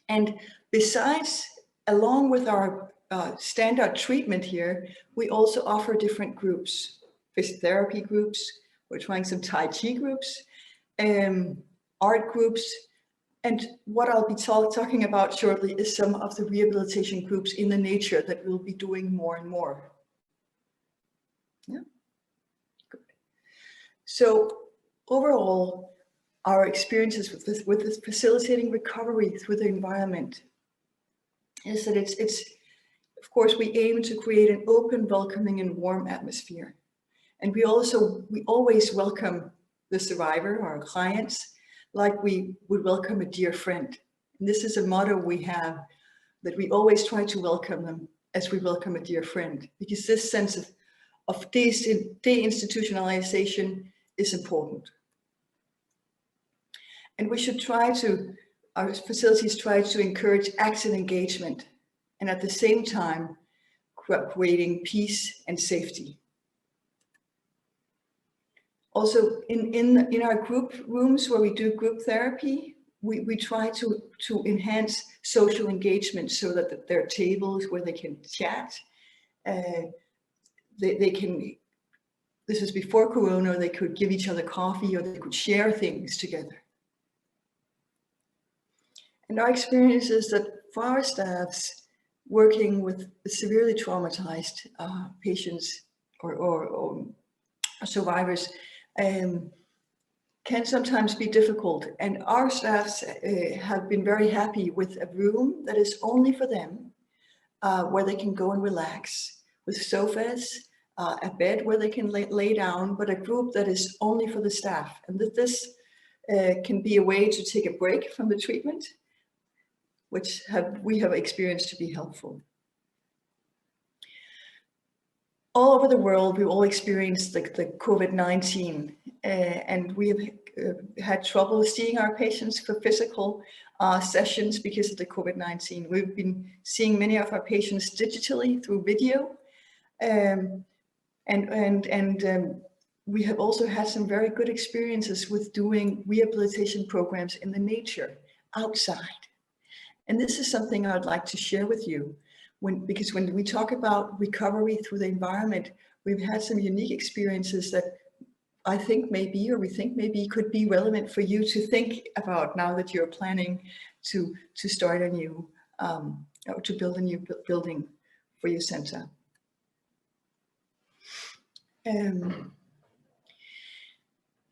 And besides, along with our standard treatment here, we also offer different groups, physiotherapy groups, we're trying some Tai Chi groups, art groups, and what I'll be talking about shortly is some of the rehabilitation groups in the nature that we'll be doing more and more. Yeah. Good. So overall, our experiences with this facilitating recovery through the environment is that it's of course, we aim to create an open, welcoming, and warm atmosphere. And we always welcome the survivor, our clients, like we would welcome a dear friend. And this is a motto we have, that we always try to welcome them as we welcome a dear friend, because this sense of deinstitutionalization is important. And we should our facilities try to encourage active engagement, and at the same time, creating peace and safety. Also, in our group rooms where we do group therapy, we try to enhance social engagement so that there are tables where they can chat. They can, this was before Corona, they could give each other coffee or they could share things together. And our experience is that for our staffs working with severely traumatized patients or survivors can sometimes be difficult. And our staffs have been very happy with a room that is only for them, where they can go and relax, with sofas, a bed where they can lay down, but a group that is only for the staff. And that this can be a way to take a break from the treatment, which we have experienced to be helpful. All over the world, we all experienced the COVID-19, and we have had trouble seeing our patients for physical sessions because of the COVID-19. We've been seeing many of our patients digitally through video, and we have also had some very good experiences with doing rehabilitation programs in the nature, outside. And this is something I'd like to share with you. Because when we talk about recovery through the environment, we've had some unique experiences that I think maybe, or we think maybe, could be relevant for you to think about now that you're planning to start a new, or to build a new building for your center. The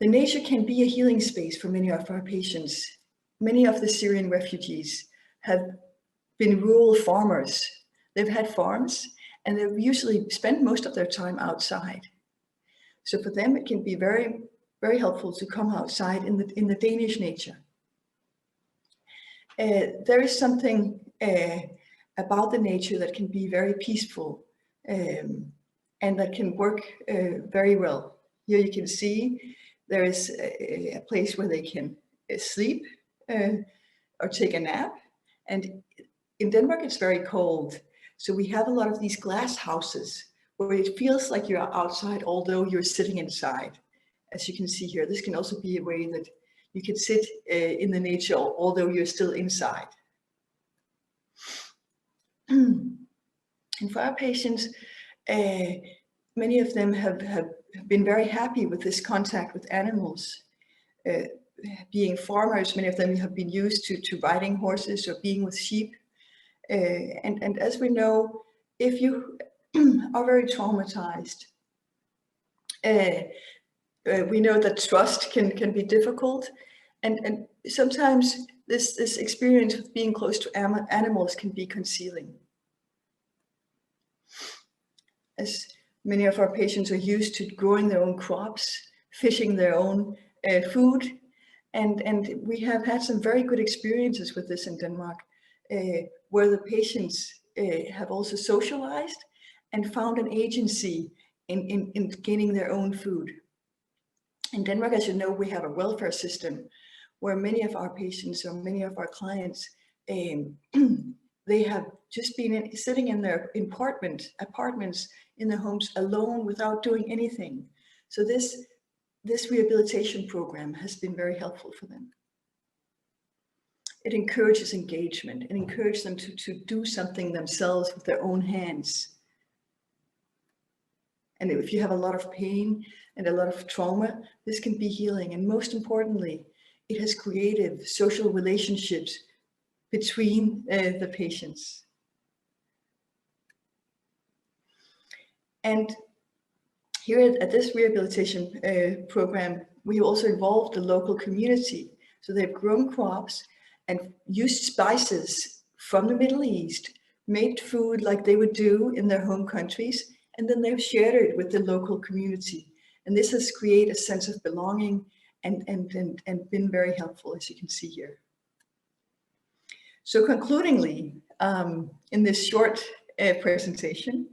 nature can be a healing space for many of our patients. Many of the Syrian refugees have been rural farmers. They've had farms, and they've usually spent most of their time outside. So for them, it can be very, very helpful to come outside in the Danish nature. There is something about the nature that can be very peaceful, and that can work very well. Here you can see there is a place where they can sleep or take a nap. And in Denmark, it's very cold. So we have a lot of these glass houses where it feels like you're outside, although you're sitting inside. As you can see here, this can also be a way that you can sit in the nature, although you're still inside. And for our patients, many of them have been very happy with this contact with animals. Being farmers, many of them have been used to riding horses or being with sheep. And as we know, if you are very traumatized, we know that trust can be difficult, and sometimes this experience of being close to animals can be concealing. As many of our patients are used to growing their own crops, fishing their own food, and we have had some very good experiences with this in Denmark, where the patients have also socialized and found an agency in gaining their own food. In Denmark, as you know, we have a welfare system where many of our patients or many of our clients, they have just been sitting in their apartments in their homes alone without doing anything. So this rehabilitation program has been very helpful for them. It encourages engagement and encourages them to do something themselves with their own hands. And if you have a lot of pain and a lot of trauma, this can be healing. And most importantly, it has created social relationships between the patients. And here at this rehabilitation program, we also involved the local community. So they've grown crops and used spices from the Middle East, made food like they would do in their home countries, and then they've shared it with the local community. And this has created a sense of belonging and been very helpful, as you can see here. So concludingly, in this short presentation,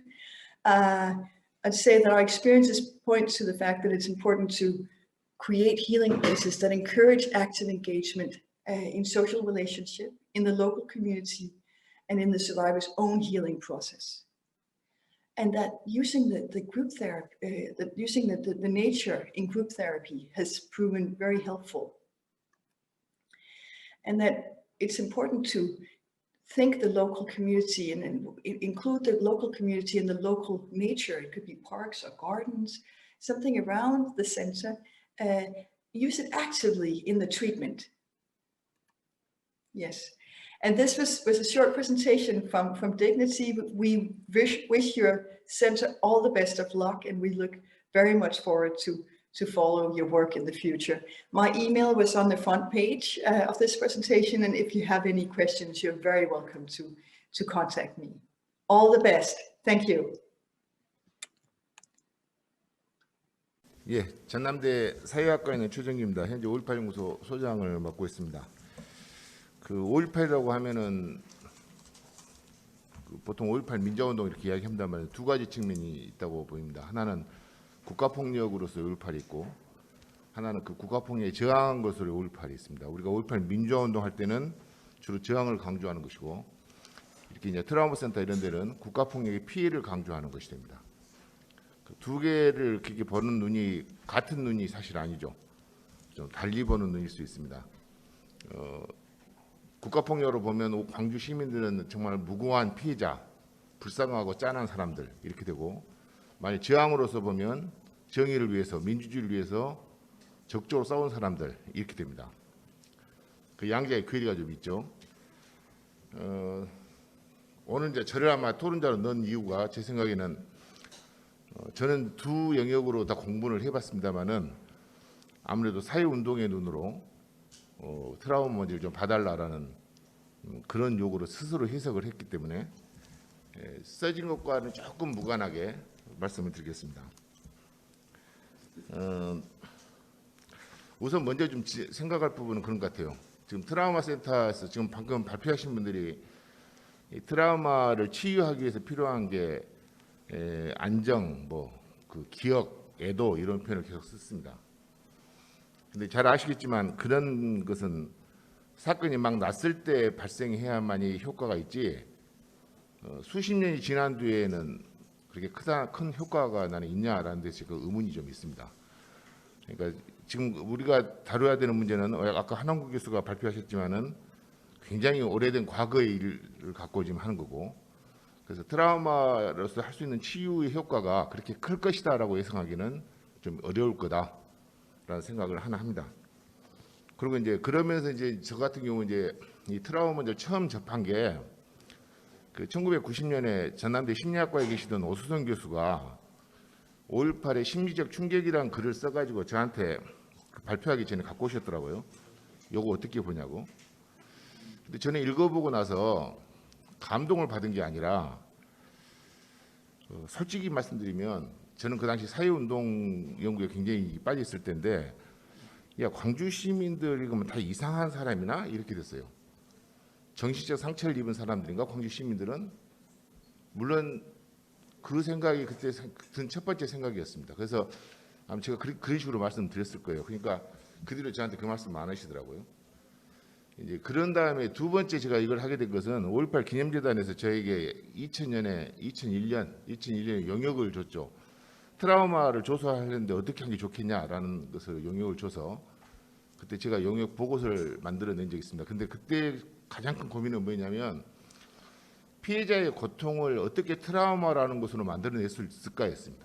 I'd say that our experiences point to the fact that it's important to create healing places that encourage active engagement in social relationship, in the local community, and in the survivor's own healing process. And that using the group therapy, using the nature in group therapy has proven very helpful. And that it's important to think the local community and include the local community in the local nature. It could be parks or gardens, something around the center. Use it actively in the treatment. Yes, And this was a short presentation from Dignity. We wish your center all the best of luck, and we look very much forward to follow your work in the future. My email was on the front page of this presentation, and if you have any questions, you're very welcome to contact me. All the best. Thank you. 예, 전남대 사회학과에 있는 최정규입니다. 현재 5.18 연구소 소장을 맡고 있습니다. 그 5.18이라고 하면은 보통 5.18 민주화운동 이렇게 이야기합니다만 두 가지 측면이 있다고 보입니다. 하나는 국가폭력으로서 5.18이 있고, 하나는 그 국가폭력에 저항한 것으로 5.18이 있습니다. 우리가 5.18 민주화운동 할 때는 주로 저항을 강조하는 것이고, 이렇게 이제 트라우마 센터 이런 데는 국가폭력의 피해를 강조하는 것이 됩니다. 두 개를 이렇게 보는 눈이 같은 눈이 사실 아니죠. 좀 달리 보는 눈일 수 있습니다. 국가폭력으로 보면 광주 시민들은 정말 무고한 피해자, 불쌍하고 짠한 사람들 이렇게 되고, 만약 저항으로서 보면 정의를 위해서, 민주주의를 위해서 적극적으로 싸운 사람들 이렇게 됩니다. 그 양자의 괴리가 좀 있죠. 오늘 이제 저를 아마 토론자로 넣은 이유가 제 생각에는 저는 두 영역으로 다 공부를 해봤습니다만은 아무래도 사회운동의 눈으로 트라우마 문제를 좀 봐달라라는 그런 요구로 스스로 해석을 했기 때문에 써진 것과는 조금 무관하게 말씀을 드리겠습니다. 우선 먼저 좀 생각할 부분은 그런 것 같아요. 지금 트라우마 센터에서 지금 방금 발표하신 분들이 이 트라우마를 치유하기 위해서 필요한 게 안정, 그 기억, 애도 이런 표현을 계속 썼습니다. 근데 잘 아시겠지만 그런 것은 사건이 막 났을 때 발생해야만이 효과가 있지, 수십 년이 지난 뒤에는 그렇게 큰 효과가 나는 있냐라는 데서 그 의문이 좀 있습니다. 그러니까 지금 우리가 다뤄야 되는 문제는 아까 한원구 교수가 발표하셨지만은 굉장히 오래된 과거의 일을 갖고 지금 하는 거고, 그래서 트라우마로서 할 수 있는 치유의 효과가 그렇게 클 것이다라고 예상하기는 좀 어려울 거다라는 생각을 하나 합니다. 그리고 이제 그러면서 이제 저 같은 경우 이제 이 트라우마 문제를 처음 접한 게 그 1990년에 전남대 심리학과에 계시던 오수성 교수가 5.18의 심리적 충격이라는 글을 써가지고 저한테 발표하기 전에 갖고 오셨더라고요. 요거 어떻게 보냐고. 근데 저는 읽어보고 나서 감동을 받은 게 아니라 솔직히 말씀드리면 저는 그 당시 사회운동 연구에 굉장히 빠져있을 때인데, 야, 광주 시민들이 그러면 다 이상한 사람이나 이렇게 됐어요. 정신적 상처를 입은 사람들인가 광주 시민들은? 물론 그 생각이 그때 든 첫 번째 생각이었습니다. 그래서 아마 제가 그런 식으로 말씀드렸을 거예요. 그러니까 그 뒤로 저한테 그 말씀 안 하시더라고요. 이제 그런 다음에 두 번째 제가 이걸 하게 된 것은 5.18 기념재단에서 저에게 2001년에 용역을 줬죠. 트라우마를 조사하려는데 어떻게 하는 게 좋겠냐라는 것을 용역을 줘서 그때 제가 용역 보고서를 만들어낸 적이 있습니다. 근데 그때 가장 큰 고민은 뭐냐면 피해자의 고통을 어떻게 트라우마라는 것으로 만들어낼 수 있을까였습니다.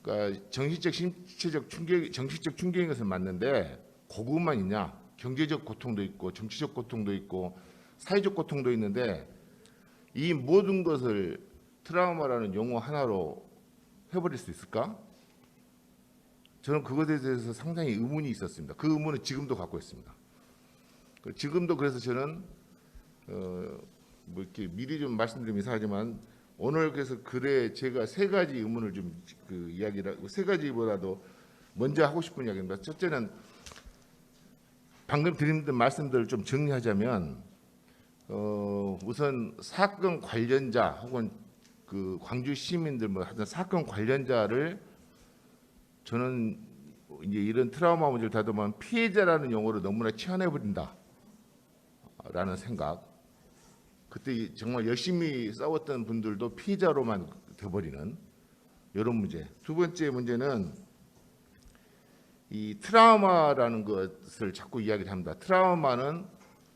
그러니까 정신적, 신체적 충격, 정신적 충격인 것은 맞는데 그것만 있냐? 경제적 고통도 있고 정치적 고통도 있고 사회적 고통도 있는데 이 모든 것을 트라우마라는 용어 하나로 해버릴 수 있을까? 저는 그것에 대해서 상당히 의문이 있었습니다. 그 의문은 지금도 갖고 있습니다. 지금도 그래서 저는 뭐 이렇게 미리 좀 말씀드리면 이상하지만 오늘 그래서 글에 제가 세 가지 의문을 좀 이야기를 세 가지보다도 먼저 하고 싶은 이야기입니다. 첫째는 방금 드린 말씀들을 좀 정리하자면 우선 사건 관련자 혹은 그 광주 시민들 뭐 하여튼 사건 관련자를 저는 이제 이런 트라우마 문제를 다루면 피해자라는 용어로 너무나 치환해 버린다라는 생각. 그때 정말 열심히 싸웠던 분들도 피해자로만 돼버리는 이런 문제. 두 번째 문제는 이 트라우마라는 것을 자꾸 이야기를 합니다. 트라우마는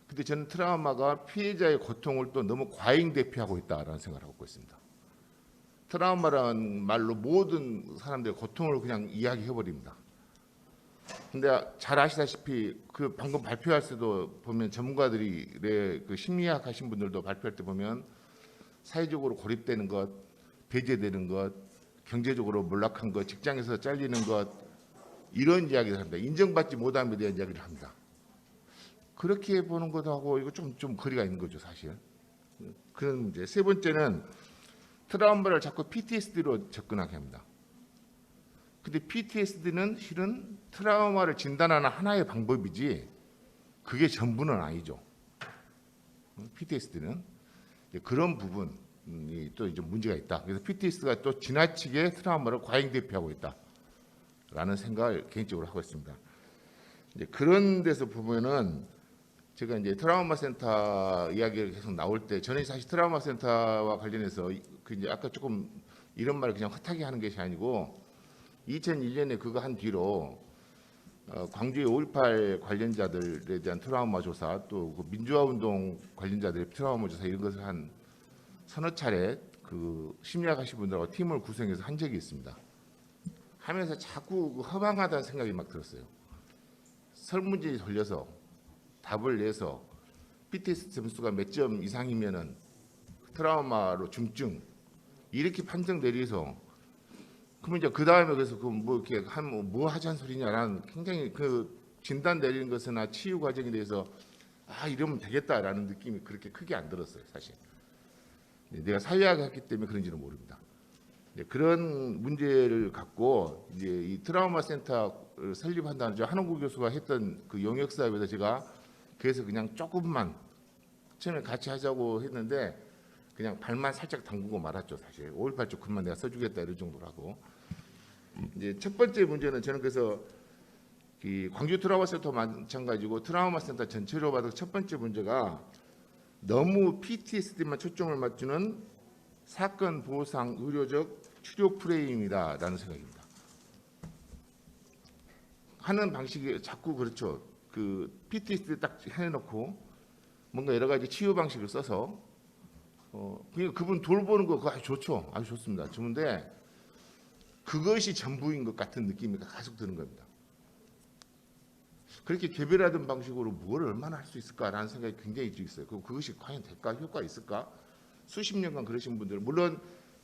근데 저는 트라우마가 피해자의 고통을 또 너무 과잉 대표하고 있다라는 생각을 하고 있습니다. 트라우마라는 말로 모든 사람들의 고통을 그냥 이야기해 버립니다. 근데 잘 아시다시피 그 방금 발표할 때도 보면 전문가들이 그 심리학 하신 분들도 발표할 때 보면 사회적으로 고립되는 것, 배제되는 것, 경제적으로 몰락한 것, 직장에서 잘리는 것 이런 이야기를 합니다. 인정받지 못함에 대한 이야기를 합니다. 그렇게 보는 것하고 이거 좀 거리가 있는 거죠, 사실. 그런 문제. 세 번째는 트라우마를 자꾸 PTSD로 접근하게 합니다. 근데 PTSD는 실은 트라우마를 진단하는 하나의 방법이지 그게 전부는 아니죠. PTSD는 그런 부분이 또 이제 문제가 있다. 그래서 PTSD가 또 지나치게 트라우마를 과잉 대표하고 있다라는 생각을 개인적으로 하고 있습니다. 이제 그런 데서 보면은 제가 이제 트라우마 센터 이야기가 계속 나올 때 저는 사실 트라우마 센터와 관련해서 그 이제 아까 조금 이런 말을 그냥 헛하게 하는 것이 아니고 2001년에 그거 한 뒤로 광주의 5.18 관련자들에 대한 트라우마 조사 또 그 민주화 운동 관련자들의 트라우마 조사 이런 것을 한 서너 차례 그 심리학 하신 분들하고 팀을 구성해서 한 적이 있습니다. 하면서 자꾸 그 허망하다는 생각이 막 들었어요. 설문지에 돌려서 답을 내서 PTSD 점수가 몇 점 이상이면은 트라우마로 중증 이렇게 판정 내려서 그러면 이제 그 다음에 그래서 그 뭐 이렇게 뭐 하자는 소리냐라는 굉장히 그 진단 내리는 것이나 치유 과정에 대해서 아 이러면 되겠다라는 느낌이 그렇게 크게 안 들었어요, 사실. 내가 사회학을 했기 때문에 그런지는 모릅니다. 그런 문제를 갖고 이제 이 트라우마 센터를 설립한다는 저 한홍구 교수가 했던 그 용역 사업에서 제가 그래서 그냥 조금만 처음에 같이 하자고 했는데 그냥 발만 살짝 담그고 말았죠, 사실. 5.18 쪽 글만 내가 써주겠다 이런 정도로 하고. 이제 첫 번째 문제는 저는 그래서 이 광주 트라우마 센터 마찬가지고 트라우마 센터 전체로 봐도 첫 번째 문제가 너무 PTSD만 초점을 맞추는 사건 보상 의료적 치료 프레임이다라는 생각입니다. 하는 방식이 자꾸 그렇죠. 그 PTSD 딱 해놓고 뭔가 여러 가지 치유 방식을 써서 그러니까 그분 돌보는 거 그거 아주 좋죠. 아주 좋습니다. 좋은데 그것이 전부인 것 같은 느낌이 계속 드는 겁니다. 그렇게 개별화된 방식으로 뭘 얼마나 할 수 있을까라는 생각이 굉장히 있어요. 그것이 과연 될까? 효과가 있을까? 수십 년간 그러신 분들 물론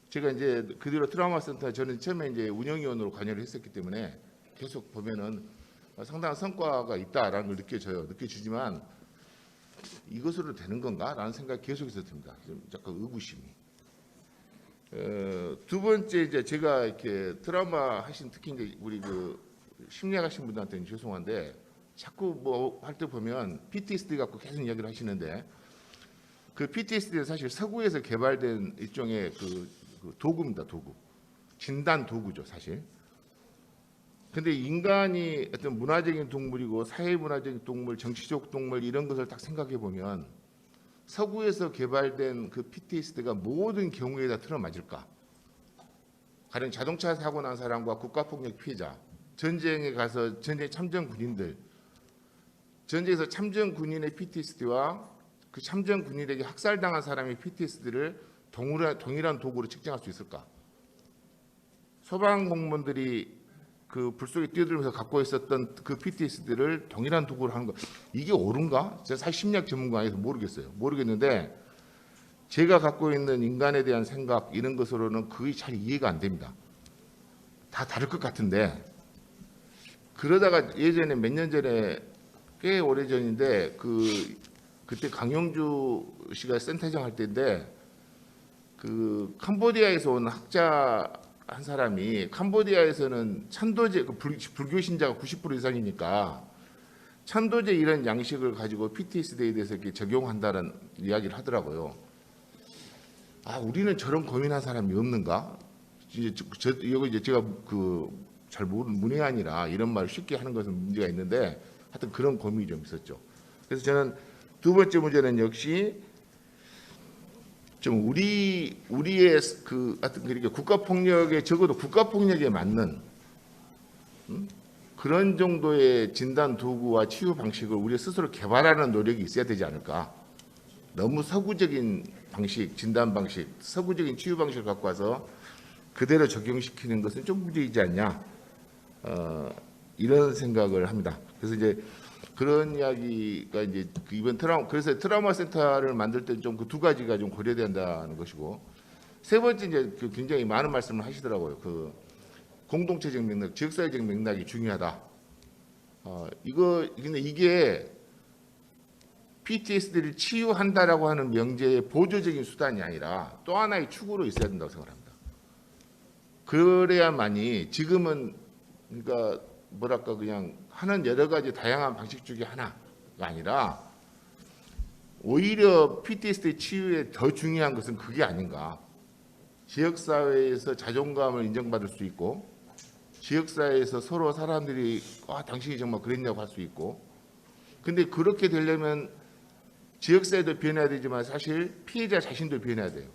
제가 이제 그 뒤로 트라우마 센터 저는 처음에 이제 운영위원으로 관여를 했었기 때문에 계속 보면은 상당한 성과가 있다라는 걸 느껴지지만 이것으로 되는 건가라는 생각이 계속해서 듭니다. 좀 약간 의구심이. 두 번째 이제 제가 이렇게 트라우마 하신 특히 이제 우리 그 심리학 하신 분들한테는 죄송한데 자꾸 뭐 할 때 보면 PTSD 갖고 계속 이야기를 하시는데 그 PTSD는 사실 서구에서 개발된 일종의 그 도구입니다. 도구. 진단 도구죠, 사실. 근데 인간이 어떤 문화적인 동물이고 사회문화적인 동물, 정치적 동물 이런 것을 딱 생각해 보면 서구에서 개발된 그 PTSD가 모든 경우에 다 틀어맞을까? 가령 자동차 사고 난 사람과 국가폭력 피해자, 전쟁에 가서 전쟁 참전 군인들, 전쟁에서 참전 군인의 PTSD와 그 참전 군인에게 학살당한 사람의 PTSD를 동일한 도구로 측정할 수 있을까? 소방 공무원들이 그 불 속에 뛰어들면서 갖고 있었던 그 PTSD를 동일한 도구로 하는 거 이게 옳은가? 제가 사실 심리학 전문가 아니어서 모르겠어요. 모르겠는데 제가 갖고 있는 인간에 대한 생각 이런 것으로는 그게 잘 이해가 안 됩니다. 다 다를 것 같은데 그러다가 예전에 몇 년 전에 꽤 오래전인데 그때 강용주 씨가 센터장 할 때인데 그 캄보디아에서 온 학자 한 사람이 캄보디아에서는 찬도제 불교 신자가 90% 이상이니까 찬도제 이런 양식을 가지고 PTSD에 대해서 이렇게 적용한다는 이야기를 하더라고요. 아 우리는 저런 고민한 사람이 없는가? 이거 이제 제가 잘 모르는 문외한이라 이런 말을 쉽게 하는 것은 문제가 있는데 하여튼 그런 고민이 좀 있었죠. 그래서 저는 두 번째 문제는 역시 좀 우리의 하여튼 그렇게 국가 폭력에 적어도 국가 폭력에 맞는 그런 정도의 진단 도구와 치유 방식을 우리 스스로 개발하는 노력이 있어야 되지 않을까? 너무 서구적인 방식, 진단 방식, 서구적인 치유 방식을 갖고 와서 그대로 적용시키는 것은 좀 문제이지 않냐? 이런 생각을 합니다. 그래서 이제 그런 이야기가 이제 그 이번 그래서 트라우마 센터를 만들 때 좀 그 두 가지가 좀 고려된다는 것이고, 세 번째 이제 그 굉장히 많은 말씀을 하시더라고요. 그 공동체적 맥락, 지역사회적 맥락이 중요하다. 근데 이게 PTSD를 치유한다라고 하는 명제의 보조적인 수단이 아니라 또 하나의 축으로 있어야 된다고 생각합니다. 그래야만이 지금은 그러니까 뭐랄까 그냥 하는 여러 가지 다양한 방식 중에 하나가 아니라 오히려 PTSD 치유에 더 중요한 것은 그게 아닌가. 지역사회에서 자존감을 인정받을 수 있고, 지역사회에서 서로 사람들이 당신이 정말 그랬냐고 할 수 있고, 근데 그렇게 되려면 지역사회도 변해야 되지만 사실 피해자 자신도 변해야 돼요.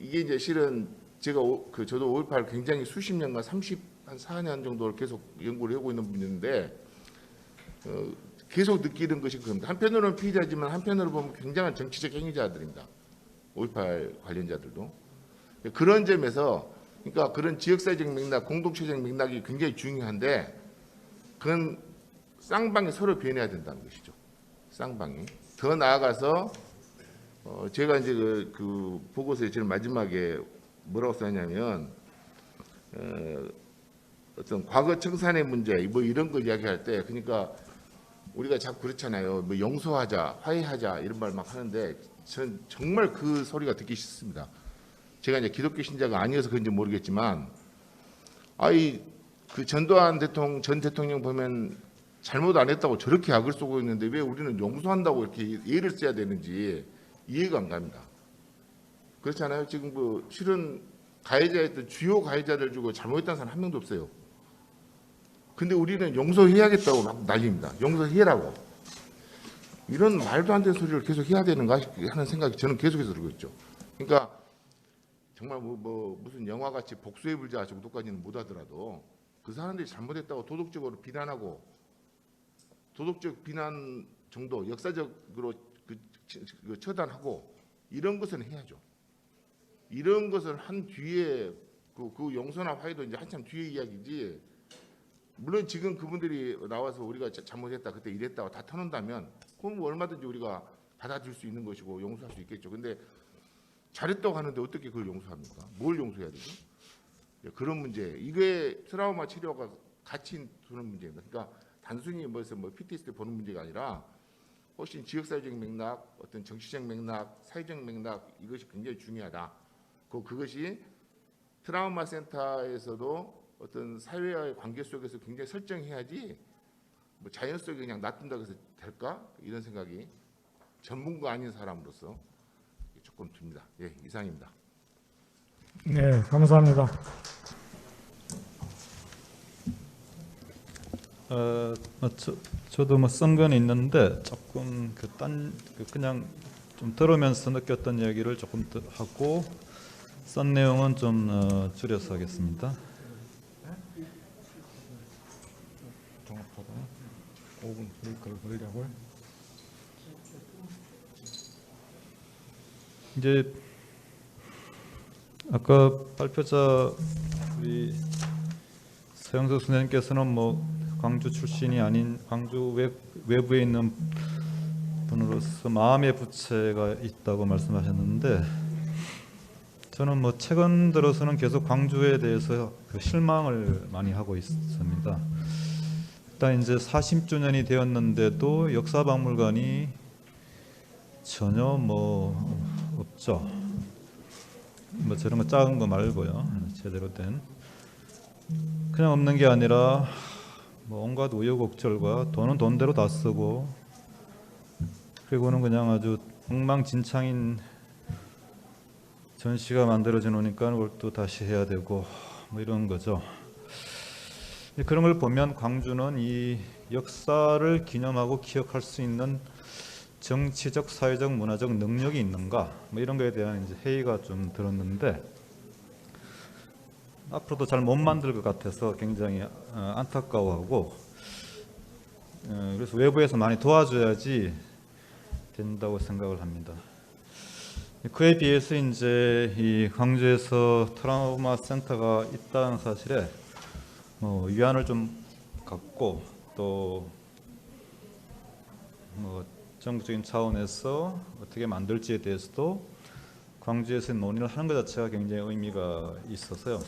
이게 이제 실은 제가 저도 5.18 굉장히 수십 년간 한 4년 정도를 계속 연구를 하고 있는 분인데 계속 느끼는 것이 그겁니다. 한편으로는 피해자지만 한편으로 보면 굉장한 정치적 행위자들입니다. 5.18 관련자들도. 그런 점에서 그러니까 그런 지역사회적 맥락, 공동체적 맥락이 굉장히 중요한데 그건 쌍방이 서로 변해야 된다는 것이죠. 쌍방이. 더 나아가서 제가 이제 그 보고서에 제일 마지막에 뭐라고 써냐면 어떤 과거 청산의 문제 뭐 이런 걸 이야기할 때 그러니까 우리가 자꾸 그렇잖아요. 뭐 용서하자, 화해하자 이런 말 막 하는데 전 정말 그 소리가 듣기 싫습니다. 제가 이제 기독교 신자가 아니어서 그런지 모르겠지만 그 전두환 전 대통령 보면 잘못 안 했다고 저렇게 악을 쏘고 있는데 왜 우리는 용서한다고 이렇게 예를 써야 되는지 이해가 안 갑니다. 그렇잖아요. 지금 그 실은 가해자였던 주요 가해자들 주고 잘못했다는 사람 한 명도 없어요. 근데 우리는 용서해야겠다고 막 난립니다. 용서해라고. 이런 말도 안 되는 소리를 계속 해야 되는가 하는 생각이 저는 계속해서 들고 있죠. 그러니까 정말 무슨 영화같이 복수의 불자 정도까지는 못하더라도 그 사람들이 잘못했다고 도덕적으로 비난하고 도덕적 비난 정도 역사적으로 처단하고 이런 것은 해야죠. 이런 것을 한 뒤에 그 용서나 화해도 이제 한참 뒤에 이야기지. 물론 지금 그분들이 나와서 우리가 잘못했다 그때 이랬다고 다 터놓는다면 그건 뭐 얼마든지 우리가 받아들일 수 있는 것이고 용서할 수 있겠죠. 근데 잘했다고 하는데 어떻게 그걸 용서합니까? 뭘 용서해야 되죠? 그런 문제. 이게 트라우마 치료가 같이 두는 문제입니다. 그러니까 단순히 뭐 PTSD 보는 문제가 아니라 훨씬 지역사회적 맥락, 어떤 정치적 맥락, 사회적 맥락 이것이 굉장히 중요하다. 그것이 트라우마 센터에서도 어떤 사회와의 관계 속에서 굉장히 설정해야지 뭐 자연스럽게 그냥 놔둔다고 해서 될까? 이런 생각이 전문가 아닌 사람으로서 조금 듭니다. 예, 이상입니다. 네, 감사합니다. 저도 뭐 쓴 건 있는데 조금 그냥 좀 들으면서 느꼈던 이야기를 조금 하고 쓴 내용은 좀 줄여서 하겠습니다. 종합하다 5분 브레이크를 걸자고요. 이제 아까 발표자 우리 서영석 선생님께서는 뭐 광주 출신이 아닌 광주 외부에 있는 분으로서 마음의 부채가 있다고 말씀하셨는데 저는 뭐 최근 들어서는 계속 광주에 대해서 그 실망을 많이 하고 있습니다. 일단 이제 40주년이 되었는데도 역사박물관이 전혀 뭐 없죠. 뭐 저런 거 작은 거 말고요. 제대로 된 그냥 없는 게 아니라 뭐 온갖 우여곡절과 돈은 돈대로 다 쓰고 그리고는 그냥 아주 엉망진창인 전시가 만들어져 놓으니까 그걸 또 다시 해야 되고 뭐 이런 거죠. 그런 걸 보면 광주는 이 역사를 기념하고 기억할 수 있는 정치적, 사회적, 문화적 능력이 있는가 뭐 이런 거에 대한 이제 회의가 좀 들었는데 앞으로도 잘 못 만들 것 같아서 굉장히 안타까워하고 그래서 외부에서 많이 도와줘야지 된다고 생각을 합니다. 그에 비해서 이제 이 광주에서 트라우마 센터가 있다는 사실에 위안을 좀 갖고 또 정부적인 차원에서 어떻게 만들지에 대해서도 광주에서 논의를 하는 것 자체가 굉장히 의미가 있어서요.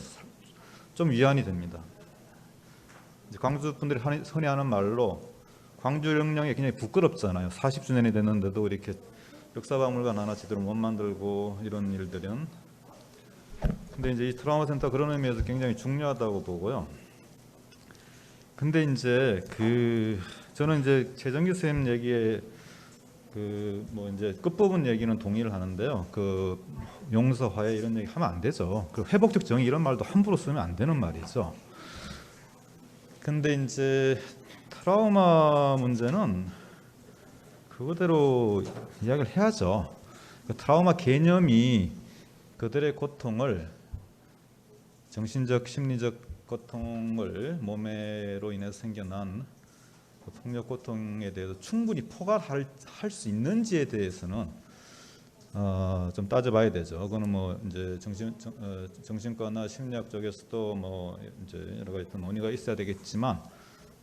좀 위안이 됩니다. 이제 광주 분들이 흔히 하는 말로 광주 영령이 굉장히 부끄럽잖아요. 40주년이 됐는데도 이렇게 역사박물관 하나 제대로 못 만들고 이런 일들은. 근데 이제 이 트라우마 센터 그런 의미에서 굉장히 중요하다고 보고요. 근데 이제 저는 이제 최정규 선생님 얘기에 이제 끝부분 얘기는 동의를 하는데요. 용서, 화해 이런 얘기 하면 안 되죠. 회복적 정의 이런 말도 함부로 쓰면 안 되는 말이죠. 근데 이제 트라우마 문제는 그거대로 이야기를 해야죠. 트라우마 개념이 그들의 고통을 정신적, 심리적 고통을 몸에로 인해서 생겨난 폭력 고통에 대해서 충분히 포괄할 수 있는지에 대해서는 좀 따져봐야 되죠. 그거는 이제 정신과나 심리학 쪽에서도 이제 여러 가지 논의가 있어야 되겠지만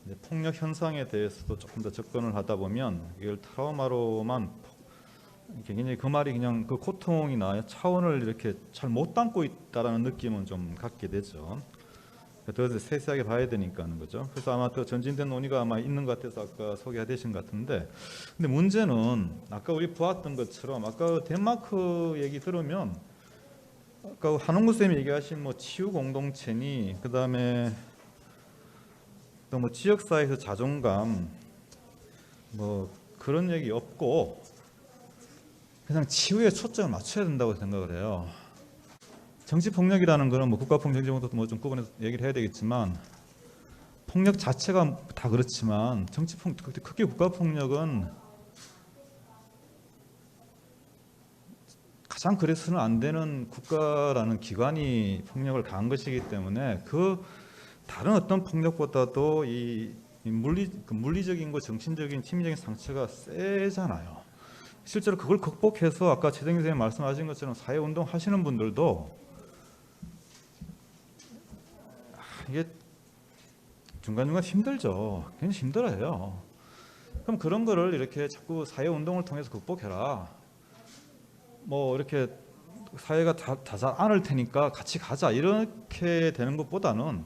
이제 폭력 현상에 대해서도 조금 더 접근을 하다 보면 이걸 트라우마로만 굉장히 그 말이 그냥 그 고통이나 차원을 이렇게 잘 못 담고 있다라는 느낌은 좀 갖게 되죠. 더 세세하게 봐야 되니까 하는 거죠. 그래서 아마 더 전진된 논의가 아마 있는 것 같아서 아까 소개되신 것 같은데, 근데 문제는 아까 우리 보았던 것처럼 아까 덴마크 얘기 들으면 아까 한홍구 쌤이 얘기하신 치유 공동체니 그다음에 또 지역사회에서 자존감 그런 얘기 없고 그냥 치유에 초점을 맞춰야 된다고 생각을 해요. 정치폭력이라는 거는 국가폭력정도 좀 구분해서 얘기를 해야 되겠지만 폭력 자체가 다 그렇지만 특히 국가폭력은 가장 그래서는 안 되는 국가라는 기관이 폭력을 가한 것이기 때문에 다른 어떤 폭력보다도 이 물리적인 거 정신적인 심리적인 상처가 세잖아요. 실제로 그걸 극복해서 아까 최정규 선생님 말씀하신 것처럼 사회운동 하시는 분들도 이게 중간중간 힘들죠. 굉장히 힘들어요. 그럼 그런 거를 이렇게 자꾸 사회운동을 통해서 극복해라. 이렇게 사회가 다 잘 안을 테니까 같이 가자. 이렇게 되는 것보다는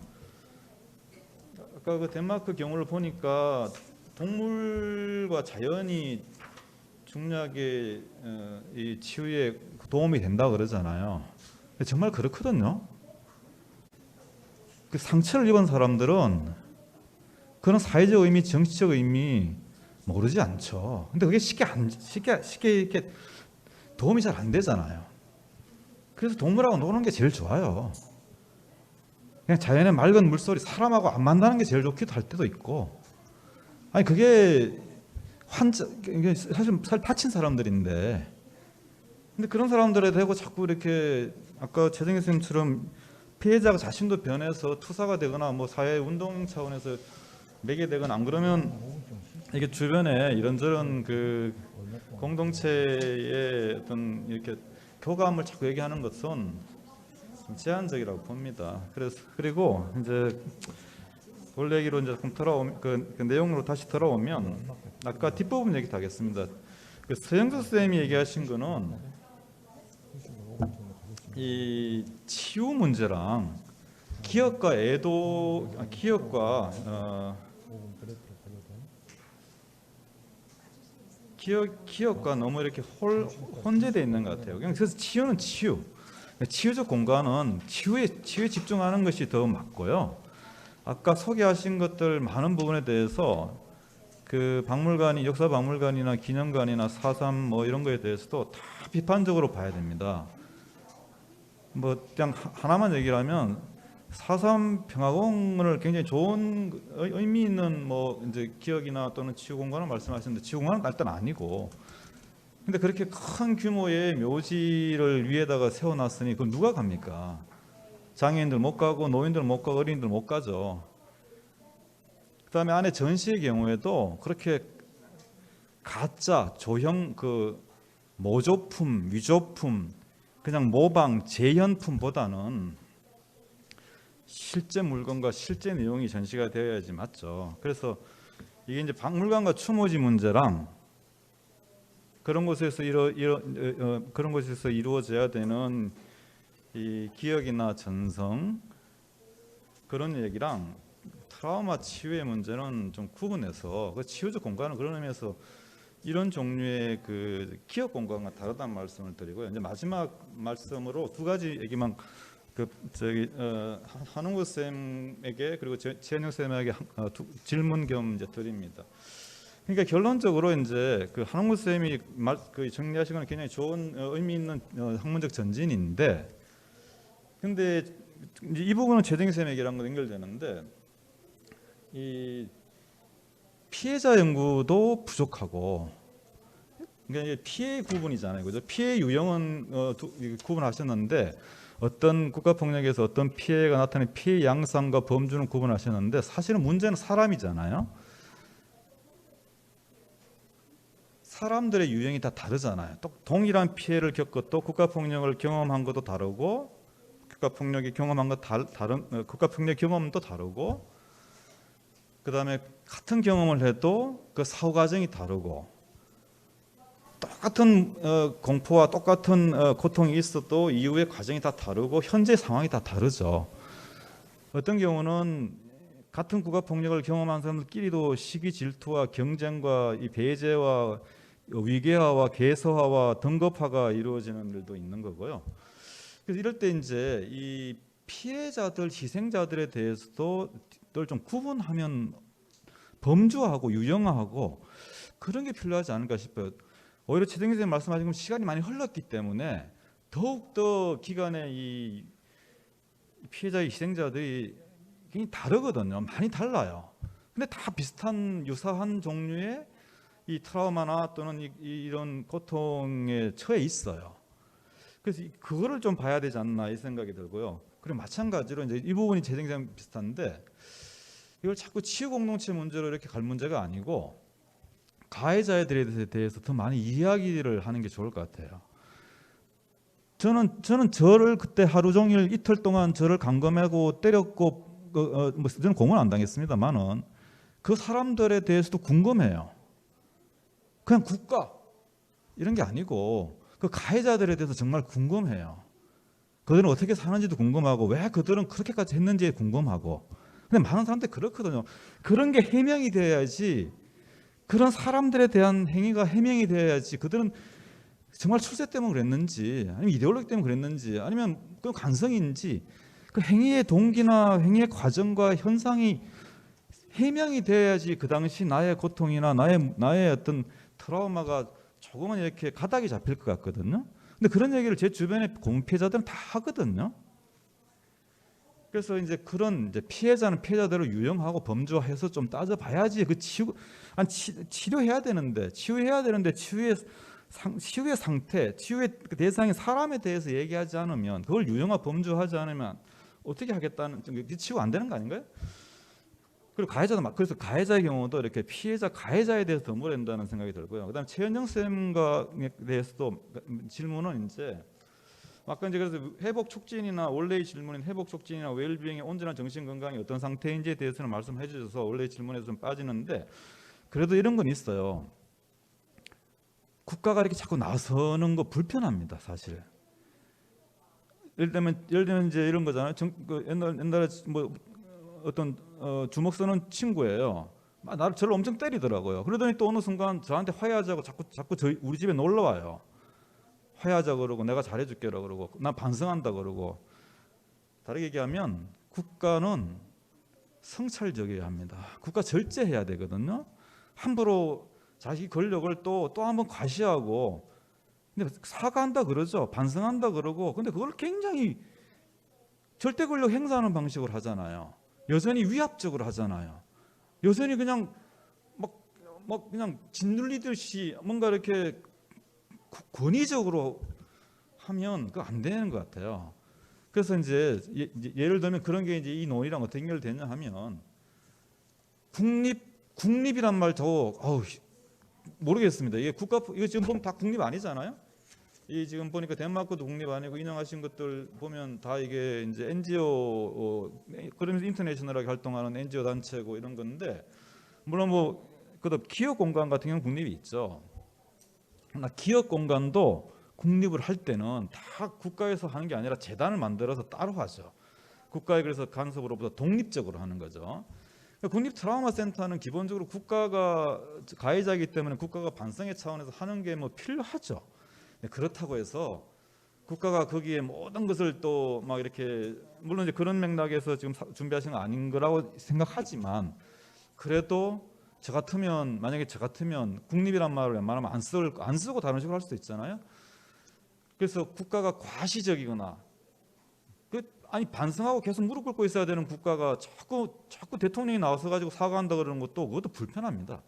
아까 덴마크 경우를 보니까 동물과 자연이 중략의 이 치유에 도움이 된다 그러잖아요. 정말 그렇거든요. 상처를 입은 사람들은 그런 사회적 의미, 정치적 의미 모르지 않죠. 근데 그게 쉽게 이렇게 도움이 잘 안 되잖아요. 그래서 동물하고 노는 게 제일 좋아요. 그냥 자연의 맑은 물소리, 사람하고 안 만나는 게 제일 좋기도 할 때도 있고. 아니 그게 이게 사실 다친 사람들인데, 근데 그런 사람들에 대고 자꾸 이렇게 아까 최정희 선생님처럼 피해자가 자신도 변해서 투사가 되거나 사회 운동 차원에서 매개되거나 안 그러면 이게 주변에 이런저런 공동체의 어떤 이렇게 교감을 자꾸 얘기하는 것은 좀 제한적이라고 봅니다. 그리고 이제 본 얘기로 이제 그 내용으로 다시 돌아오면 아까 뒷부분 얘기 다 하겠습니다. 서영수 쌤이 얘기하신 거는 이 치유 문제랑 기업과 기업과 너무 이렇게 혼재되어 있는 것 같아요. 그래서 치유는 치유적 공간은 치유에 집중하는 것이 더 맞고요. 아까 소개하신 것들 많은 부분에 대해서 박물관이 역사박물관이나 기념관이나 4.3 이런 거에 대해서도 다 비판적으로 봐야 됩니다. 그냥 하나만 얘기를 하면 4.3 평화공원을 굉장히 좋은 의미 있는 이제 기억이나 또는 치유 공간을 말씀하셨는데 치유 공간은 일단 아니고, 근데 그렇게 큰 규모의 묘지를 위에다가 세워놨으니 그건 누가 갑니까? 장애인들 못 가고 노인들 못 가고 어린이들 못 가죠. 그다음에 안에 전시의 경우에도 그렇게 가짜 조형 모조품 위조품 그냥 모방 재현품보다는 실제 물건과 실제 내용이 전시가 되어야지 맞죠. 그래서 이게 이제 박물관과 추모지 문제랑 그런 곳에서 그런 곳에서 이루어져야 되는 이 기억이나 전성 그런 얘기랑 트라우마 치유의 문제는 좀 구분해서 그 치유적 공간은 그런 의미에서 이런 종류의 그 기억 공간과 다르다는 말씀을 드리고요. 이제 마지막 말씀으로 두 가지 얘기만 한웅구 쌤에게 그리고 최현영 쌤에게 질문 겸 이제 드립니다. 그러니까 결론적으로 이제 그 한웅구 쌤이 정리하신 건 굉장히 좋은 의미 있는 학문적 전진인데, 근데 이제 이 부분은 최정희 쌤 얘기랑 연결되는데 이 피해자 연구도 부족하고, 그러니까 이게 피해 구분이잖아요, 그죠? 피해 유형은 구분하셨는데 어떤 국가폭력에서 어떤 피해가 나타나는 피해 양상과 범주는 구분하셨는데 사실은 문제는 사람이잖아요. 사람들의 유형이 다 다르잖아요. 또 동일한 피해를 겪었도 국가폭력을 경험한 것도 다르고 국가폭력이 경험한 것 다른 국가폭력 경험도 다르고, 그다음에 같은 경험을 해도 그 사후 과정이 다르고, 똑같은 공포와 똑같은 고통이 있어도 이후의 과정이 다 다르고 현재 상황이 다 다르죠. 어떤 경우는 같은 국가폭력을 경험한 사람들끼리도 시기 질투와 경쟁과 이 배제와 위계화와 개서화와 등급화가 이루어지는 일도 있는 거고요. 그래서 이럴 때 이제 이 피해자들, 희생자들에 대해서도 좀 구분하면 범주하고 유형화하고 그런 게 필요하지 않을까 싶어요. 오히려 최정희 선생님 말씀하신 것처럼 시간이 많이 흘렀기 때문에 더욱더 기간에 이 피해자의 희생자들이 굉장히 다르거든요. 많이 달라요. 근데 다 비슷한 유사한 종류의 이 트라우마나 또는 이런 고통에 처해 있어요. 그래서 그거를 좀 봐야 되지 않나 이 생각이 들고요. 그리고 마찬가지로 이제 이 부분이 재정희 선생님 비슷한데 이걸 자꾸 치유 공동체 문제로 이렇게 갈 문제가 아니고 가해자에 대해서 더 많이 이야기를 하는 게 좋을 것 같아요. 저는 저를 그때 하루 종일 이틀 동안 저를 감금하고 때렸고 저는 공은 안 당했습니다만은 그 사람들에 대해서도 궁금해요. 그냥 국가 이런 게 아니고 그 가해자들에 대해서 정말 궁금해요. 그들은 어떻게 사는지도 궁금하고 왜 그들은 그렇게까지 했는지 궁금하고. 근데 많은 사람들이 그렇거든요. 그런 게 해명이 돼야지, 그런 사람들에 대한 행위가 해명이 돼야지 그들은 정말 출세 때문에 그랬는지 아니면 이데올로기 때문에 그랬는지 아니면 그 간성인지 그 행위의 동기나 행위의 과정과 현상이 해명이 돼야지 그 당시 나의 고통이나 나의 어떤 트라우마가 조금은 이렇게 가닥이 잡힐 것 같거든요. 근데 그런 얘기를 제 주변의 공피해자들은 다 하거든요. 그래서 이제 그런 이제 피해자는 피해자대로 유형하고 범주화해서 좀 따져봐야지 그 치료해야 되는데 치유의 상태, 치유의 그 대상인 사람에 대해서 얘기하지 않으면, 그걸 유형화 범주화하지 않으면 어떻게 하겠다는, 치유 안 되는 거 아닌가요? 그리고 그래서 가해자의 경우도 이렇게 가해자에 대해서 더 물어야 된다는 생각이 들고요. 그다음에 최현정 쌤과 대해서도 질문은 이제 아까 이제 그래서 회복 촉진이나 원래의 질문인 회복 촉진이나 웰비잉의 온전한 정신 건강이 어떤 상태인지에 대해서는 말씀해 주셔서 원래의 질문에서 좀 빠지는데, 그래도 이런 건 있어요. 국가가 이렇게 자꾸 나서는 거 불편합니다, 사실. 예를 들면 이제 이런 거잖아요. 옛날에 뭐 어떤 주먹 쓰는 친구예요. 저를 엄청 때리더라고요. 그러더니 또 어느 순간 저한테 화해하자고 자꾸 우리 집에 놀러 와요. 화해하자 그러고 내가 잘해줄게라 그러고 난 반성한다 그러고. 다르게 얘기하면 국가는 성찰적이어야 합니다. 국가 절제해야 되거든요. 함부로 자기 권력을 또 한번 과시하고, 근데 사과한다 그러죠. 반성한다 그러고. 근데 그걸 굉장히 절대 권력 행사하는 방식으로 하잖아요. 여전히 위압적으로 하잖아요. 여전히 그냥 막 그냥 짓눌리듯이 뭔가 이렇게 권위적으로 하면 그거 안 되는 것 같아요. 그래서 이제 예를 들면 그런 게 이제 이 논의랑 어떻게 연결되냐 하면 국립이란 말 저 모르겠습니다. 이거 지금 보면 다 국립 아니잖아요. 이 지금 보니까 덴마크도 국립 아니고 인용하신 것들 보면 다 이게 이제 NGO 그러면서 인터내셔널하게 활동하는 NGO 단체고 이런 건데 물론 뭐 그다음 기업 공간 같은 경우는 국립이 있죠. 그러나 기업 공간도 국립을 할 때는 다 국가에서 하는 게 아니라 재단을 만들어서 따로 하죠. 국가에 그래서 간섭으로부터 독립적으로 하는 거죠. 국립 트라우마 센터는 기본적으로 국가가 가해자이기 때문에 국가가 반성의 차원에서 하는 게 뭐 필요하죠. 그렇다고 해서 국가가 거기에 모든 것을 또 막 이렇게 물론 이제 그런 맥락에서 지금 준비하신 거 아닌 거라고 생각하지만 그래도 저 같으면 만약에 저 같으면 국립이란 말을 웬만하면 안 쓰고 다른 식으로 할 수도 있잖아요. 그래서 국가가 과시적이거나 아니 반성하고 계속 무릎 꿇고 있어야 되는 국가가 자꾸 대통령이 나와서 가지고 사과한다 그러는 것도 그것도 불편합니다.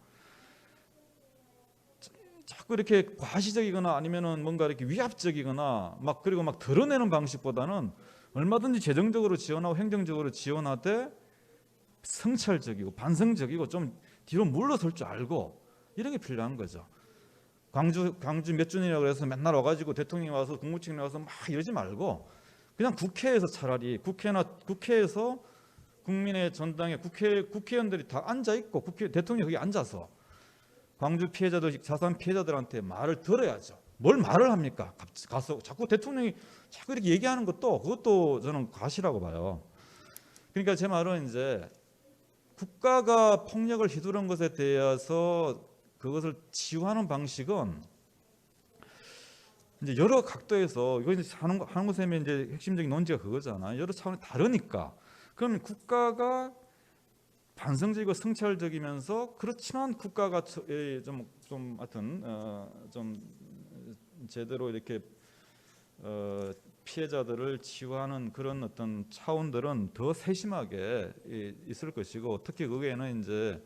자꾸 이렇게 과시적이거나 아니면은 뭔가 이렇게 위압적이거나 막 그리고 막 드러내는 방식보다는 얼마든지 재정적으로 지원하고 행정적으로 지원하되 성찰적이고 반성적이고 좀 뒤로 물러설 줄 알고 이런 게 필요한 거죠. 광주 몇 주년이라고 해서 맨날 와가지고 대통령이 와서 국무총리 와서 막 이러지 말고 그냥 국회에서 차라리 국회에서 국민의 전당에 국회의원들이 다 앉아 있고 대통령이 거기 앉아서 광주 피해자들 자산 피해자들한테 말을 들어야죠. 뭘 말을 합니까? 가서 자꾸 대통령이 자꾸 이렇게 얘기하는 그것도 저는 과시라고 봐요. 그러니까 제 말은 이제 국가가 폭력을 휘두른 것에 대해서 그것을 치유하는 방식은 이제 여러 각도에서 이거 이제 한국 쌤의 이제 핵심적인 논지가 그거잖아요. 여러 차원이 다르니까. 그러면 국가가 반성적이고 성찰적이면서 그렇지만 국가가 좀 하여튼 좀 제대로 이렇게 피해자들을 치유하는 그런 어떤 차원들은 더 세심하게 있을 것이고 특히 거기에는 이제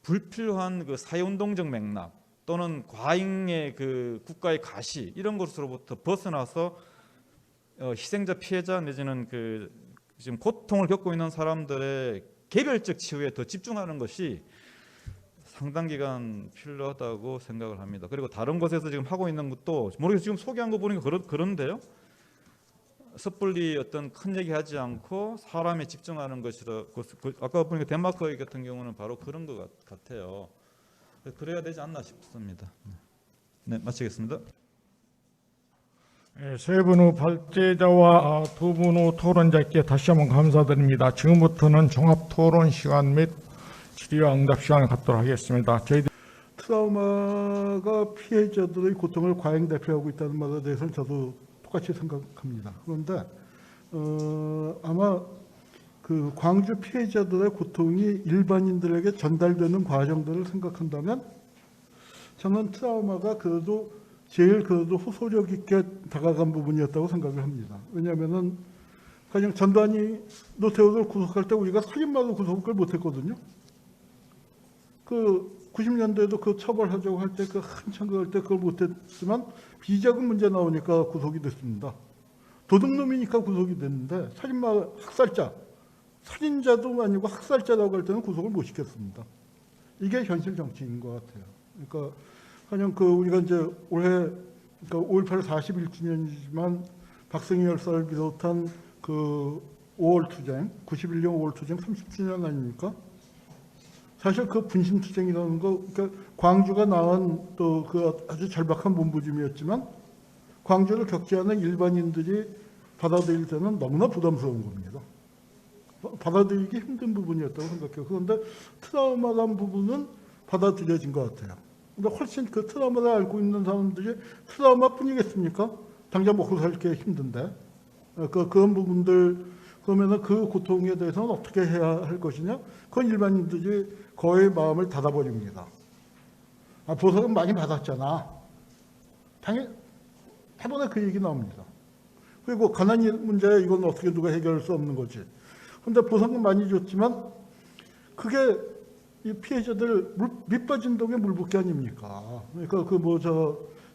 불필요한 그 사회운동적 맥락 또는 과잉의 그 국가의 가시 이런 것으로부터 벗어나서 희생자 피해자 내지는 그 지금 고통을 겪고 있는 사람들의 개별적 치유에 더 집중하는 것이 상당 기간 필요하다고 생각을 합니다. 그리고 다른 곳에서 지금 하고 있는 것도 모르겠어요. 지금 소개한 거 보니까 그런데요. 섣불리 어떤 큰 얘기하지 않고 사람에 집중하는 것이라 아까 보니까 덴마크 같은 경우는 바로 그런 것 같아요. 그래야 되지 않나 싶습니다. 네, 마치겠습니다. 세 분 후 발제자와 두 분 후 토론자께 다시 한번 감사드립니다. 지금부터는 종합토론 시간 및 질의와 응답 시간을 갖도록 하겠습니다. 저희들 트라우마가 피해자들의 고통을 과잉 대표하고 있다는 말에 대해서는 저도 똑같이 생각합니다. 그런데 아마 그 광주 피해자들의 고통이 일반인들에게 전달되는 과정들을 생각한다면 저는 트라우마가 제일 호소력 있게 다가간 부분이었다고 생각을 합니다. 왜냐하면은 가령 전두환이 노태우를 구속할 때 우리가 살인마로 구속을 못했거든요. 그 90년대에도 그 처벌하자고 할 때 한참 그럴 때 그걸 못했지만 비자금 문제 나오니까 구속이 됐습니다. 도둑놈이니까 구속이 됐는데 살인마 학살자 살인자도 아니고 학살자라고 할 때는 구속을 못 시켰습니다. 이게 현실 정치인 것 같아요. 그러니까 그냥 우리가 이제 올해 그러니까 5.18 41주년이지만 박승희 열사를 비롯한 그 5월 투쟁, 91년 5월 투쟁 30주년 아닙니까? 사실 그 분신투쟁이라는 거, 그러니까 광주가 낳은 또 그 아주 절박한 몸부림이었지만 광주를 겪지 않은 일반인들이 받아들일 때는 너무나 부담스러운 겁니다. 받아들이기 힘든 부분이었다고 생각해요. 그런데 트라우마란 부분은 받아들여진 것 같아요. 근데 훨씬 그 트라우마를 앓고 있는 사람들이 트라우마뿐이겠습니까? 당장 먹고 살기 힘든데 그런 부분들 그러면은 그 고통에 대해서는 어떻게 해야 할 것이냐? 그건 일반인들이 거의 마음을 닫아버립니다. 보석은 많이 받았잖아. 당연히 해보나 그 얘기 나옵니다. 그리고 가난이 문제 이건 어떻게 누가 해결할 수 없는 거지. 근데 보상은 많이 줬지만 그게 이 피해자들 밑빠진 독에 물 붓기 아닙니까? 그러니까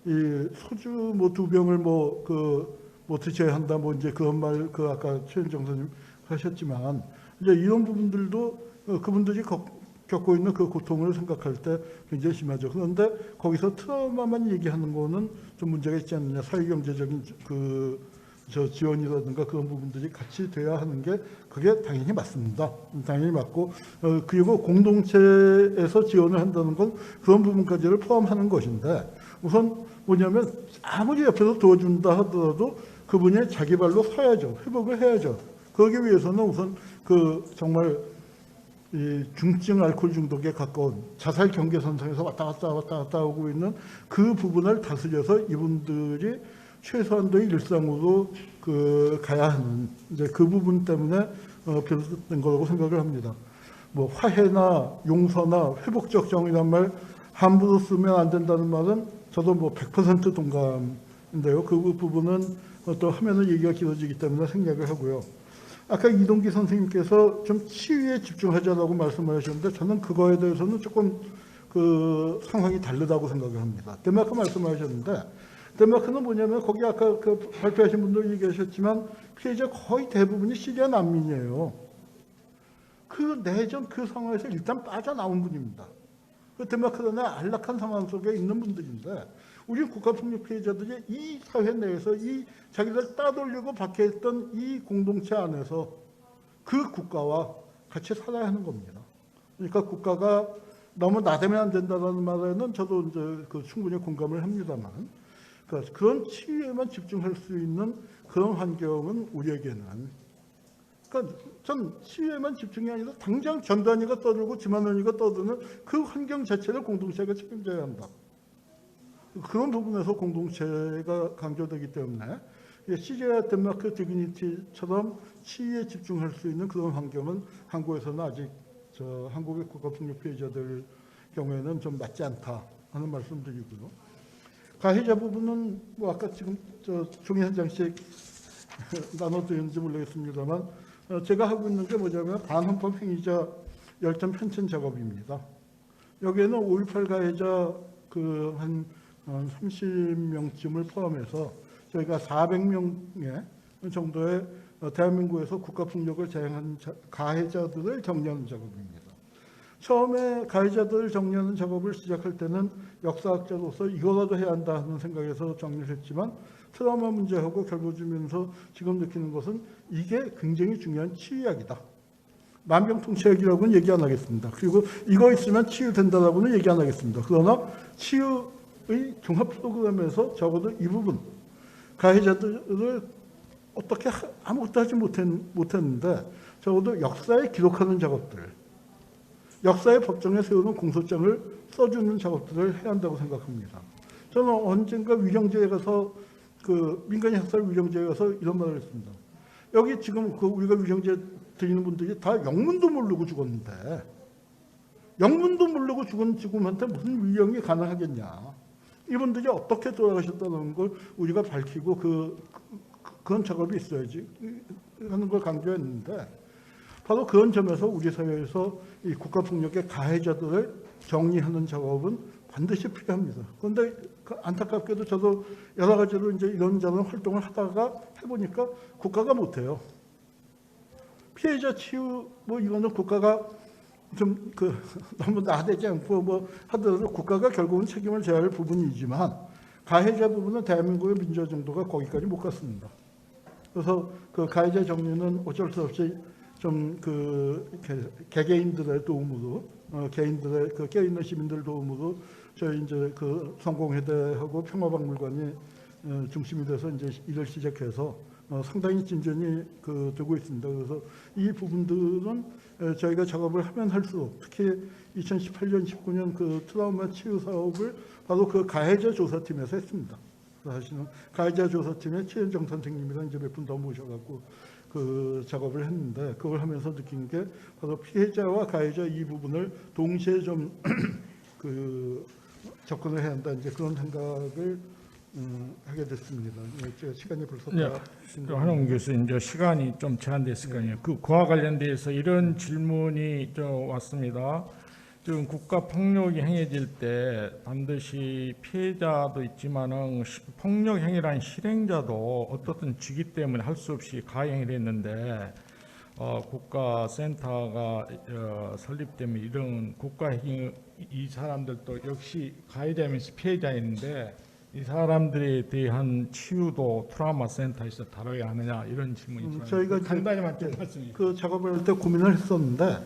이 소주 2병을 드셔야 한다 이제 그런 말 아까 최현정 선생님 하셨지만 이제 이런 부분들도 그분들이 겪고 있는 그 고통을 생각할 때 굉장히 심하죠. 그런데 거기서 트라우마만 얘기하는 거는 좀 문제가 있지 않느냐. 사회경제적인 지원이라든가 그런 부분들이 같이 돼야 하는 게 그게 당연히 맞습니다. 당연히 맞고 그리고 공동체에서 지원을 한다는 건 그런 부분까지를 포함하는 것인데 우선 뭐냐면 아무리 옆에서 도와준다 하더라도 그분이 자기 발로 서야죠. 회복을 해야죠. 그러기 위해서는 우선 정말 이 중증 알코올 중독에 가까운 자살 경계선상에서 왔다 갔다 하고 있는 그 부분을 다스려서 이분들이 최소한도의 일상으로 가야 하는 이제 그 부분 때문에 비롯된 거라고 생각을 합니다. 뭐 화해나 용서나 회복적 정의란 말 함부로 쓰면 안 된다는 말은 저도 뭐 100% 동감인데요. 그 부분은 또 하면은 얘기가 길어지기 때문에 생략을 하고요. 아까 이동기 선생님께서 좀 치유에 집중하자라고 말씀하셨는데 저는 그거에 대해서는 조금 상황이 다르다고 생각을 합니다. 덴마크 말씀하셨는데 덴마크는 뭐냐면 거기 아까 발표하신 분도 얘기하셨지만 피해자 거의 대부분이 시리아 난민이에요. 그 내전 그 상황에서 일단 빠져나온 분입니다. 덴마크는 안락한 상황 속에 있는 분들인데 우리 국가폭력 피해자들이 이 사회 내에서 이 자기들 따돌리고 박해했던 이 공동체 안에서 그 국가와 같이 살아야 하는 겁니다. 그러니까 국가가 너무 나대면 안 된다는 말에는 저도 이제 충분히 공감을 합니다만, 그러니까 그런 치유에만 집중할 수 있는 그런 환경은 우리에게는, 그러니까 전 치유에만 집중이 아니라 당장 전단위가 떠들고 지만원이가 떠드는 그 환경 자체를 공동체가 책임져야 한다. 그런 부분에서 공동체가 강조되기 때문에 시리아, 덴마크, 디그니티처럼 치유에 집중할 수 있는 그런 환경은 한국에서는 아직 한국의 국가폭력 피해자들 경우에는 좀 맞지 않다 하는 말씀드리고요. 가해자 부분은 뭐 아까 지금 종이 한 장씩 나눠드렸는지 모르겠습니다만 제가 하고 있는 게 뭐냐면 반헌법 행위자 열전 편찬 작업입니다. 여기에는 5.18 가해자 한 30명쯤을 포함해서 저희가 400명 정도의 대한민국에서 국가폭력을 자행한 가해자들을 정리하는 작업입니다. 처음에 가해자들을 정리하는 작업을 시작할 때는 역사학자로서 이거라도 해야 한다 하는 생각에서 정리를 했지만 트라우마 문제하고 결부지면서 지금 느끼는 것은 이게 굉장히 중요한 치유약이다. 만병통치약이라고는 얘기 안 하겠습니다. 그리고 이거 있으면 치유된다라고는 얘기 안 하겠습니다. 그러나 치유의 종합 프로그램에서 적어도 이 부분, 가해자들을 어떻게 아무것도 하지 못했는데 적어도 역사에 기록하는 작업들, 역사의 법정에 세우는 공소장을 써주는 작업들을 해야 한다고 생각합니다. 저는 언젠가 위령제에 가서 민간인 학살 위령제에 가서 이런 말을 했습니다. 여기 지금 우리가 위령제 드리는 분들이 다 영문도 모르고 죽었는데 영문도 모르고 죽은 지금한테 무슨 위령이 가능하겠냐. 이분들이 어떻게 돌아가셨다는 걸 우리가 밝히고 그런 작업이 있어야지 하는 걸 강조했는데 바로 그런 점에서 우리 사회에서 이 국가폭력의 가해자들을 정리하는 작업은 반드시 필요합니다. 그런데 안타깝게도 저도 여러 가지로 이제 이런저런 활동을 하다가 해보니까 국가가 못해요. 피해자 치유 이거는 국가가 좀 너무 나대지 않고 하더라도 국가가 결국은 책임을 져야 할 부분이지만 가해자 부분은 대한민국의 민주화 정도가 거기까지 못 갔습니다. 그래서 가해자 정리는 어쩔 수 없이 좀 개개인들의 도움으로 개인들의 깨어있는 시민들 도움으로 저희 이제 성공회대하고 평화박물관이 중심이 돼서 이제 일을 시작해서 상당히 진전이 되고 있습니다. 그래서 이 부분들은 저희가 작업을 하면 할수록 특히 2018년, 19년 트라우마 치유 사업을 바로 가해자 조사팀에서 했습니다. 사실은 가해자 조사팀에 최현정 선생님이랑 이제 몇 분 더 모셔갖고 작업을 했는데 그걸 하면서 느낀 게 바로 피해자와 가해자 이 부분을 동시에 좀 접근을 해야 한다 이제 그런 생각을 하게 됐습니다. 제가 시간이 벌써 다 한홍 교수 이제 시간이 좀 제한됐을 거 아니에요. 그와 관련돼서 이런 질문이 왔습니다. 지금 국가 폭력이 행해질 때 반드시 피해자도 있지만은 폭력 행위란 실행자도 어떻든 직위 때문에 할 수 없이 가해를 했는데 국가센터가 설립되면 이런 국가해킹 이 사람들도 역시 가해자면서 피해자인데 이 사람들에 대한 치유도 트라우마 센터에서 다뤄야 하느냐 이런 질문이 저희가 간단히만 좀 말씀해 그 작업을 할 때 고민을 했었는데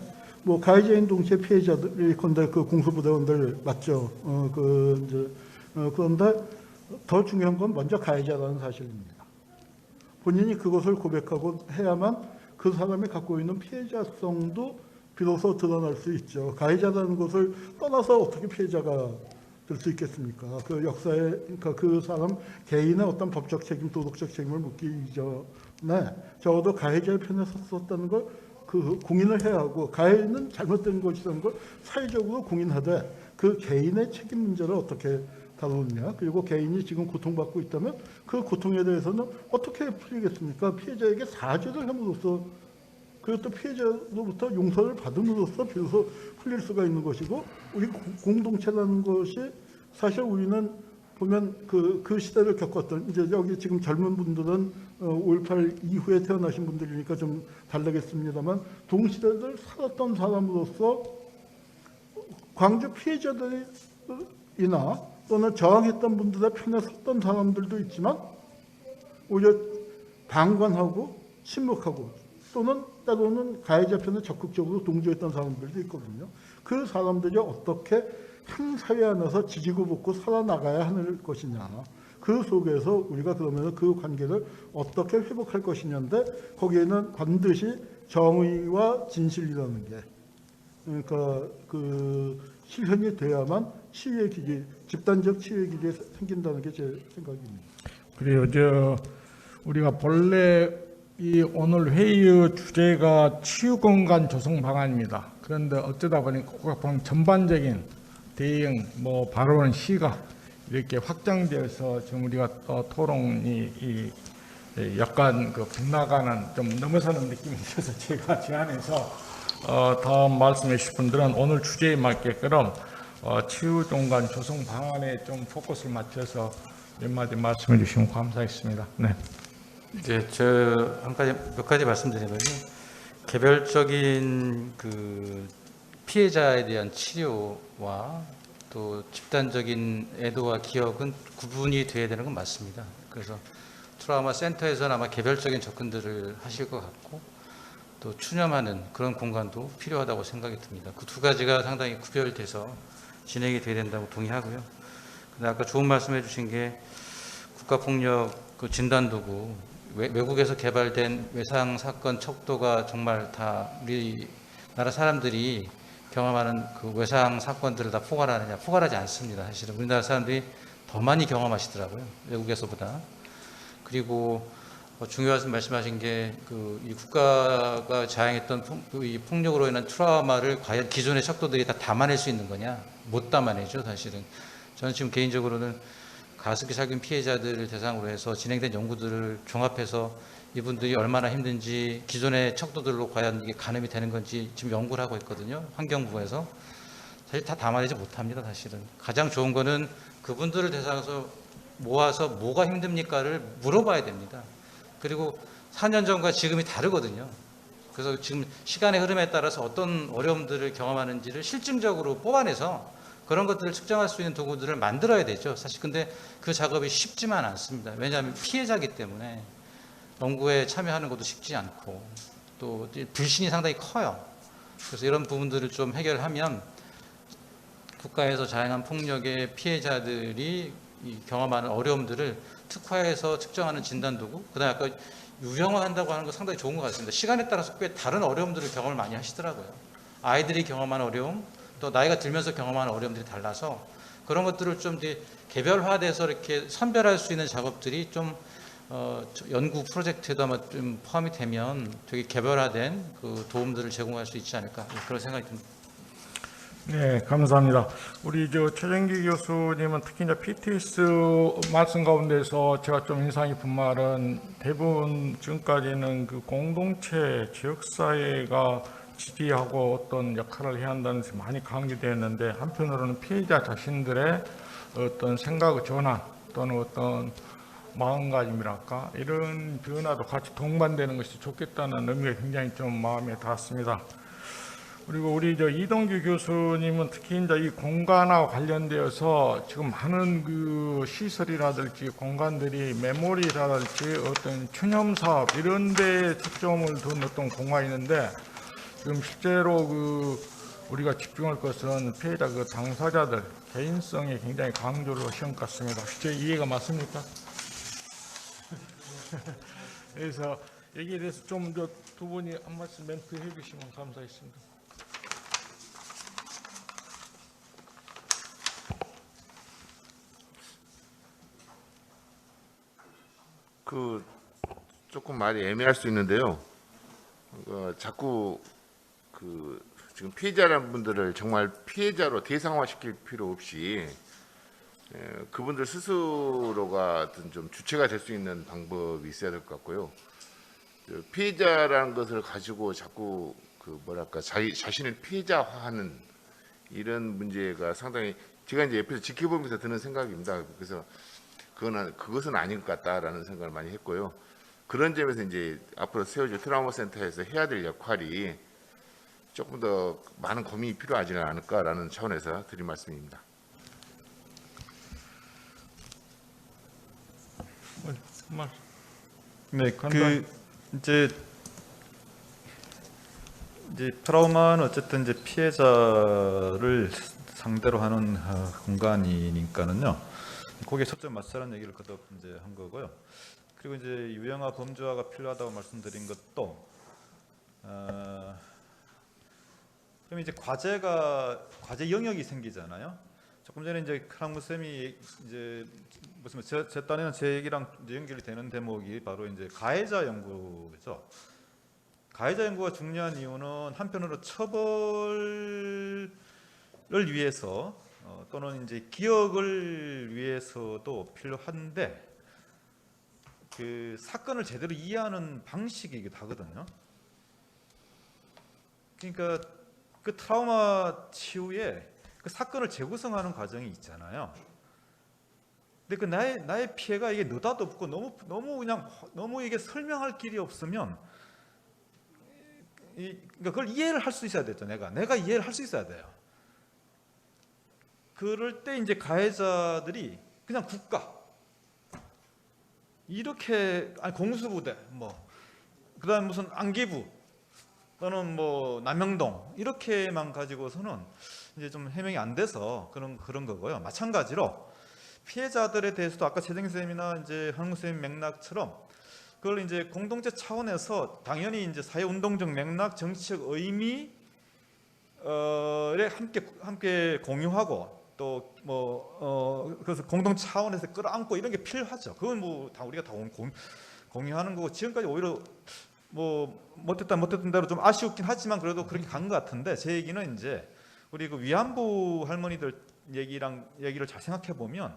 뭐 가해자인 동시에 피해자들이 건데 그 공수부대원들 맞죠. 그런데 더 중요한 건 먼저 가해자라는 사실입니다. 본인이 그것을 고백하고 해야만 그 사람이 갖고 있는 피해자성도 비로소 드러날 수 있죠. 가해자라는 것을 떠나서 어떻게 피해자가 될 수 있겠습니까? 그 역사에 그러니까 그 사람 개인의 어떤 법적 책임, 도덕적 책임을 묻기 이전에 적어도 가해자의 편에 섰었다는 걸 그 공인을 해야 하고 가해는 잘못된 것이라는 걸 사회적으로 공인하되 그 개인의 책임 문제를 어떻게 다루느냐 그리고 개인이 지금 고통받고 있다면 그 고통에 대해서는 어떻게 풀리겠습니까? 피해자에게 사죄를 함으로써 그리고 또 피해자로부터 용서를 받음으로써 비로소 풀릴 수가 있는 것이고 우리 공동체라는 것이 사실 우리는 보면 그 시대를 겪었던 이제 여기 지금 젊은 분들은 5.18 이후에 태어나신 분들이니까 좀 다르겠습니다만 동시대를 살았던 사람으로서 광주 피해자들이나 또는 저항했던 분들의 편에 섰던 사람들도 있지만 오히려 방관하고 침묵하고 또는 때로는 가해자 편에 적극적으로 동조했던 사람들도 있거든요. 그 사람들이 어떻게 한 사회 안에서 지지고 볶고 살아나가야 하는 것이냐. 그 속에서 우리가 그러면 그 관계를 어떻게 회복할 것이냐인데 거기에는 반드시 정의와 진실이라는 게 그러니까 그 실현이 돼야만 치유의 기지, 집단적 치유의 기지가 생긴다는 게 제 생각입니다. 그래요. 우리가 본래 이 오늘 회의의 주제가 치유공간 조성 방안입니다. 그런데 어쩌다 보니까 국가방 전반적인 대응, 발언, 시각 이렇게 확장되어서 지금 우리가 토론이 약간 그 빗나가는 좀 넘어서는 느낌이 들어서 제가 제안해서 다음 말씀해 주실 분들은 오늘 주제에 맞게끔 치유공간 조성 방안에 좀 포커스를 맞춰서 몇 마디 말씀해 주시면 감사하겠습니다. 네. 이제 몇 가지 말씀드리면요. 개별적인 그 피해자에 대한 치료와 또 집단적인 애도와 기억은 구분이 돼야 되는 건 맞습니다. 그래서 트라우마 센터에서는 아마 개별적인 접근들을 하실 것 같고 또 추념하는 그런 공간도 필요하다고 생각이 듭니다. 그 두 가지가 상당히 구별돼서 진행이 돼야 된다고 동의하고요. 근데 아까 좋은 말씀해 주신 게 국가폭력 그 진단도구 외국에서 개발된 외상 사건 척도가 정말 다 우리나라 사람들이 경험하는 그 외상 사건들을 다 포괄하느냐? 포괄하지 않습니다. 사실은 우리나라 사람들이 더 많이 경험하시더라고요. 외국에서보다. 그리고 중요한 말씀하신 게 이 국가가 자행했던 이 폭력으로 인한 트라우마를 과연 기존의 척도들이 다 담아낼 수 있는 거냐? 못 담아내죠, 사실은. 저는 지금 개인적으로는 가습기 살균 피해자들을 대상으로 해서 진행된 연구들을 종합해서 이분들이 얼마나 힘든지 기존의 척도들로 과연 이게 가늠이 되는 건지 지금 연구를 하고 있거든요. 환경부에서. 사실 다 담아내지 못합니다. 사실은. 가장 좋은 거는 그분들을 대상으로 모아서 뭐가 힘듭니까를 물어봐야 됩니다. 그리고 4년 전과 지금이 다르거든요. 그래서 지금 시간의 흐름에 따라서 어떤 어려움들을 경험하는지를 실증적으로 뽑아내서 그런 것들을 측정할 수 있는 도구들을 만들어야 되죠. 사실 근데 그 작업이 쉽지만 않습니다. 왜냐하면 피해자이기 때문에 연구에 참여하는 것도 쉽지 않고 또 불신이 상당히 커요. 그래서 이런 부분들을 좀 해결하면 국가에서 자행한 폭력의 피해자들이 경험하는 어려움들을 특화해서 측정하는 진단도구, 그다음에 아까 유형화한다고 하는 거 상당히 좋은 것 같습니다. 시간에 따라서 꽤 다른 어려움들을 경험을 많이 하시더라고요. 아이들이 경험하는 어려움, 또 나이가 들면서 경험하는 어려움들이 달라서 그런 것들을 좀 개별화돼서 이렇게 선별할 수 있는 작업들이 좀 연구 프로젝트에도 아마 좀 포함이 되면 되게 개별화된 그 도움들을 제공할 수 있지 않을까 그런 생각이 듭니다. 네, 감사합니다. 우리 최정기 교수님은 특히 이제 PTS 말씀 가운데서 제가 좀 인상 깊은 말은 대부분 지금까지는 그 공동체, 지역사회가 지지하고 어떤 역할을 해야 한다는 것이 많이 강조되었는데 한편으로는 피해자 자신들의 어떤 생각의 전환 또는 어떤 마음가짐이랄까 이런 변화도 같이 동반되는 것이 좋겠다는 의미가 굉장히 좀 마음에 닿았습니다. 그리고 우리 이동규 교수님은 특히 이제 이 공간하고 관련되어서 지금 많은 그 시설이라든지 공간들이 메모리라든지 어떤 추념 사업 이런 데 초점을 둔 어떤 공간이 있는데 지금 실제로 우리가 집중할 것은 피해자 당사자들 개인성에 굉장히 강조를 하신 것 같습니다. 제 이해가 맞습니까? 그래서 여기에 대해서 좀 두 분이 한 말씀 멘트 해주시면 감사하겠습니다. 조금 말이 애매할 수 있는데요. 자꾸 지금 피해자라는 분들을 정말 피해자로 대상화시킬 필요 없이 그분들 스스로가 어떤 좀 주체가 될 수 있는 방법이 있어야 될 것 같고요. 피해자라는 것을 가지고 자꾸 자신을 피해자화하는 이런 문제가 상당히 제가 이제 옆에서 지켜보면서 드는 생각입니다. 그래서 그것은 아닌 것 같다라는 생각을 많이 했고요. 그런 점에서 이제 앞으로 세워질 트라우마 센터에서 해야 될 역할이 조금 더 많은 고민이 필요하지 않을까라는 차원에서 드린 말씀입니다. 네, 이제 트라우마는 어쨌든 이제 피해자를 상대로 하는 공간이니까는요. 거기에 초점 맞추라는 얘기를 거듭 이제 한 거고요. 그리고 이제 유형화 범주화가 필요하다고 말씀드린 것도 그럼 이제 과제 영역이 생기잖아요. 조금 전에 이제 크랑무 쌤이 이제 무슨 제 딴에는 제 얘기랑 이제 연결이 되는 대목이 바로 이제 가해자 연구죠. 가해자 연구가 중요한 이유는 한편으로 처벌을 위해서 또는 이제 기억을 위해서도 필요한데 그 사건을 제대로 이해하는 방식이기도 하거든요. 그러니까 그 트라우마 치유에 그 사건을 재구성하는 과정이 있잖아요. 근데 그 나의 피해가 이게 느닷없고 너무 이게 설명할 길이 없으면 그러니까 그걸 이해를 할 수 있어야 되죠. 내가 이해를 할 수 있어야 돼요. 그럴 때 이제 가해자들이 그냥 국가 이렇게 공수부대 그다음 무슨 안기부 또는 남영동 이렇게만 가지고서는 이제 좀 해명이 안 돼서 그런 거고요. 마찬가지로 피해자들에 대해서도 아까 최정 쌤이나 이제 한국 쌤 맥락처럼 그걸 이제 공동체 차원에서 당연히 이제 사회운동적 맥락, 정치적 의미에 함께 공유하고 또 그래서 공동 차원에서 끌어안고 이런 게 필요하죠. 그건 다 우리가 다 공유하는 거고 지금까지 오히려 못했던 대로 좀 아쉬웠긴 하지만 그래도 그렇게 간 것 같은데 제 얘기는 이제 우리 그 위안부 할머니들 얘기를 잘 생각해 보면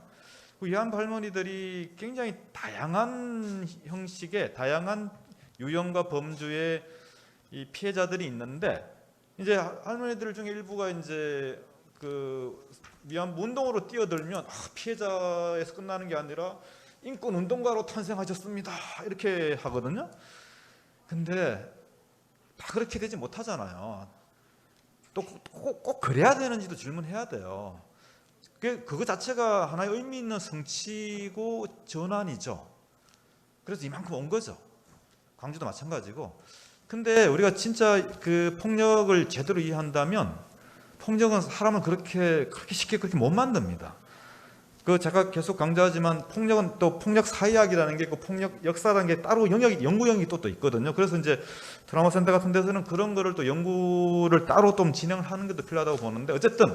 그 위안부 할머니들이 굉장히 다양한 형식의 다양한 유형과 범주의 이 피해자들이 있는데 이제 할머니들 중에 일부가 이제 그 위안부 운동으로 뛰어들면 피해자에서 끝나는 게 아니라 인권 운동가로 탄생하셨습니다 이렇게 하거든요. 근데 다 그렇게 되지 못하잖아요. 또 꼭 그래야 되는지도 질문해야 돼요. 그거 자체가 하나의 의미 있는 성취고 전환이죠. 그래서 이만큼 온 거죠. 광주도 마찬가지고. 근데 우리가 진짜 그 폭력을 제대로 이해한다면 폭력은 사람을 그렇게 쉽게 그렇게 못 만듭니다. 제가 계속 강조하지만 폭력은 또 폭력 사회학이라는 게 있고 폭력 역사라는 게 따로 연구 영역이 또 있거든요. 그래서 이제 트라우마 센터 같은 데서는 그런 거를 또 연구를 따로 좀 진행을 하는 것도 필요하다고 보는데 어쨌든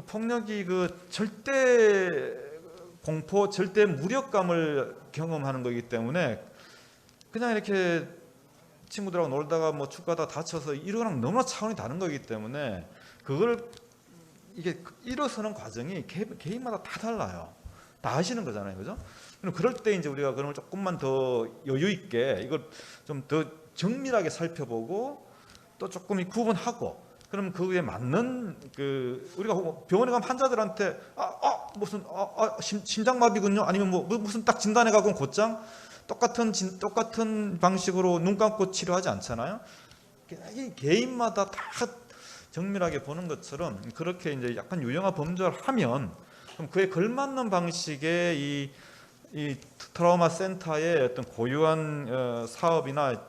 폭력이 그 절대 공포, 절대 무력감을 경험하는 거기 때문에 그냥 이렇게 친구들하고 놀다가 축구하다가 다쳐서 이거랑 너무나 차원이 다른 거기 때문에 그걸 이게 일어서는 과정이 개인마다 다 달라요. 다 아시는 거잖아요, 그죠? 그럴 때 이제 우리가 그런 걸 조금만 더 여유 있게 이걸 좀 더 정밀하게 살펴보고 또 조금 구분하고 그럼 그에 맞는 우리가 병원에 가면 환자들한테 무슨 심장마비군요. 아니면 뭐 무슨 딱 진단해 가고 곧장 똑같은 방식으로 눈 감고 치료하지 않잖아요. 이 개인마다 다 정밀하게 보는 것처럼 그렇게 이제 약간 유형화 범죄를 하면 그럼 그에 걸맞는 방식의 이 트라우마 센터의 어떤 고유한 사업이나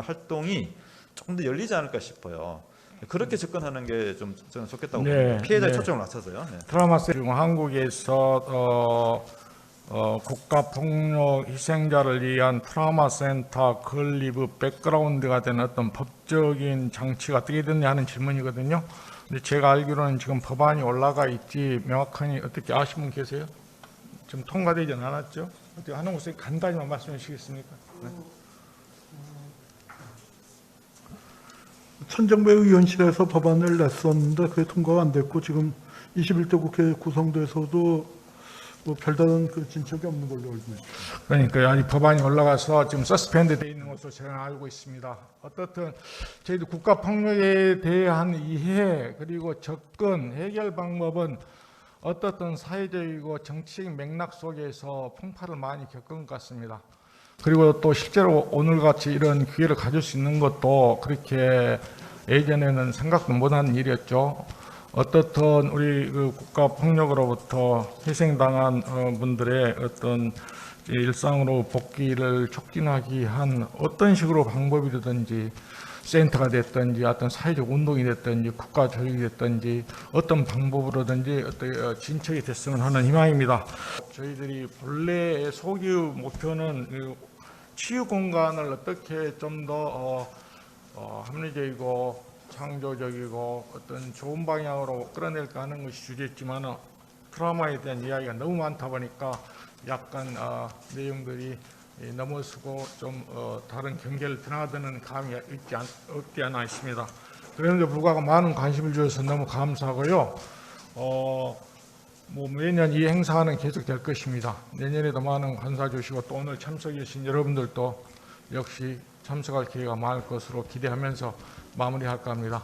활동이 조금 더 열리지 않을까 싶어요. 그렇게 접근하는 게 좀 저는 좋겠다고 봅니다. 피해자의 초점을 맞춰서요. 네. 트라우마 센터 한국에서 국가폭력 희생자를 위한 트라우마 센터 건립의 백그라운드가 되는 어떤 법적인 장치가 어떻게 됐냐 하는 질문이거든요. 근데 제가 알기로는 지금 법안이 올라가 있지 명확하니 어떻게 아시는 분 계세요? 지금 통과되지 않았죠? 어떻게 한홍구 선생님 간단히만 말씀해 주시겠습니까? 네. 천정배의원실에서 법안을 냈었는데 그게 통과가 안 됐고 지금 21대 국회 구성돼서도 뭐 별다른 그 진척이 없는 걸로 알고 있습니다. 그러니까 아직 법안이 올라가서 지금 서스펜드 돼 있는 것으로 제가 알고 있습니다. 어떻든 저희도 국가 폭력에 대한 이해 그리고 접근 해결 방법은 어떻든 사회적이고 정치적 맥락 속에서 풍파를 많이 겪은 것 같습니다. 그리고 또 실제로 오늘같이 이런 기회를 가질 수 있는 것도 그렇게 예전에는 생각도 못한 일이었죠. 어떻든 우리 그 국가 폭력으로부터 희생당한 분들의 어떤 일상으로 복귀를 촉진하기 위한 어떤 식으로 방법이 되든지 센터가 됐든지 어떤 사회적 운동이 됐든지 국가 조직이 됐든지 어떤 방법으로든지 어떤 진척이 됐으면 하는 희망입니다. 저희들이 본래의 소기 목표는 치유 공간을 어떻게 좀 더 합리적이고 창조적이고 어떤 좋은 방향으로 끌어낼까 하는 것이 주제였지만 트라우마에 대한 이야기가 너무 많다 보니까 약간 내용들이 넘어서고 좀 다른 경계를 드나드는 감이 없지 않아 있습니다. 그런데 불구하고 많은 관심을 주셔서 너무 감사하고요. 뭐 매년 이 행사는 계속될 것입니다. 내년에도 많은 관사 주시고 또 오늘 참석해 주신 여러분들도 역시 참석할 기회가 많을 것으로 기대하면서 마무리할까 합니다.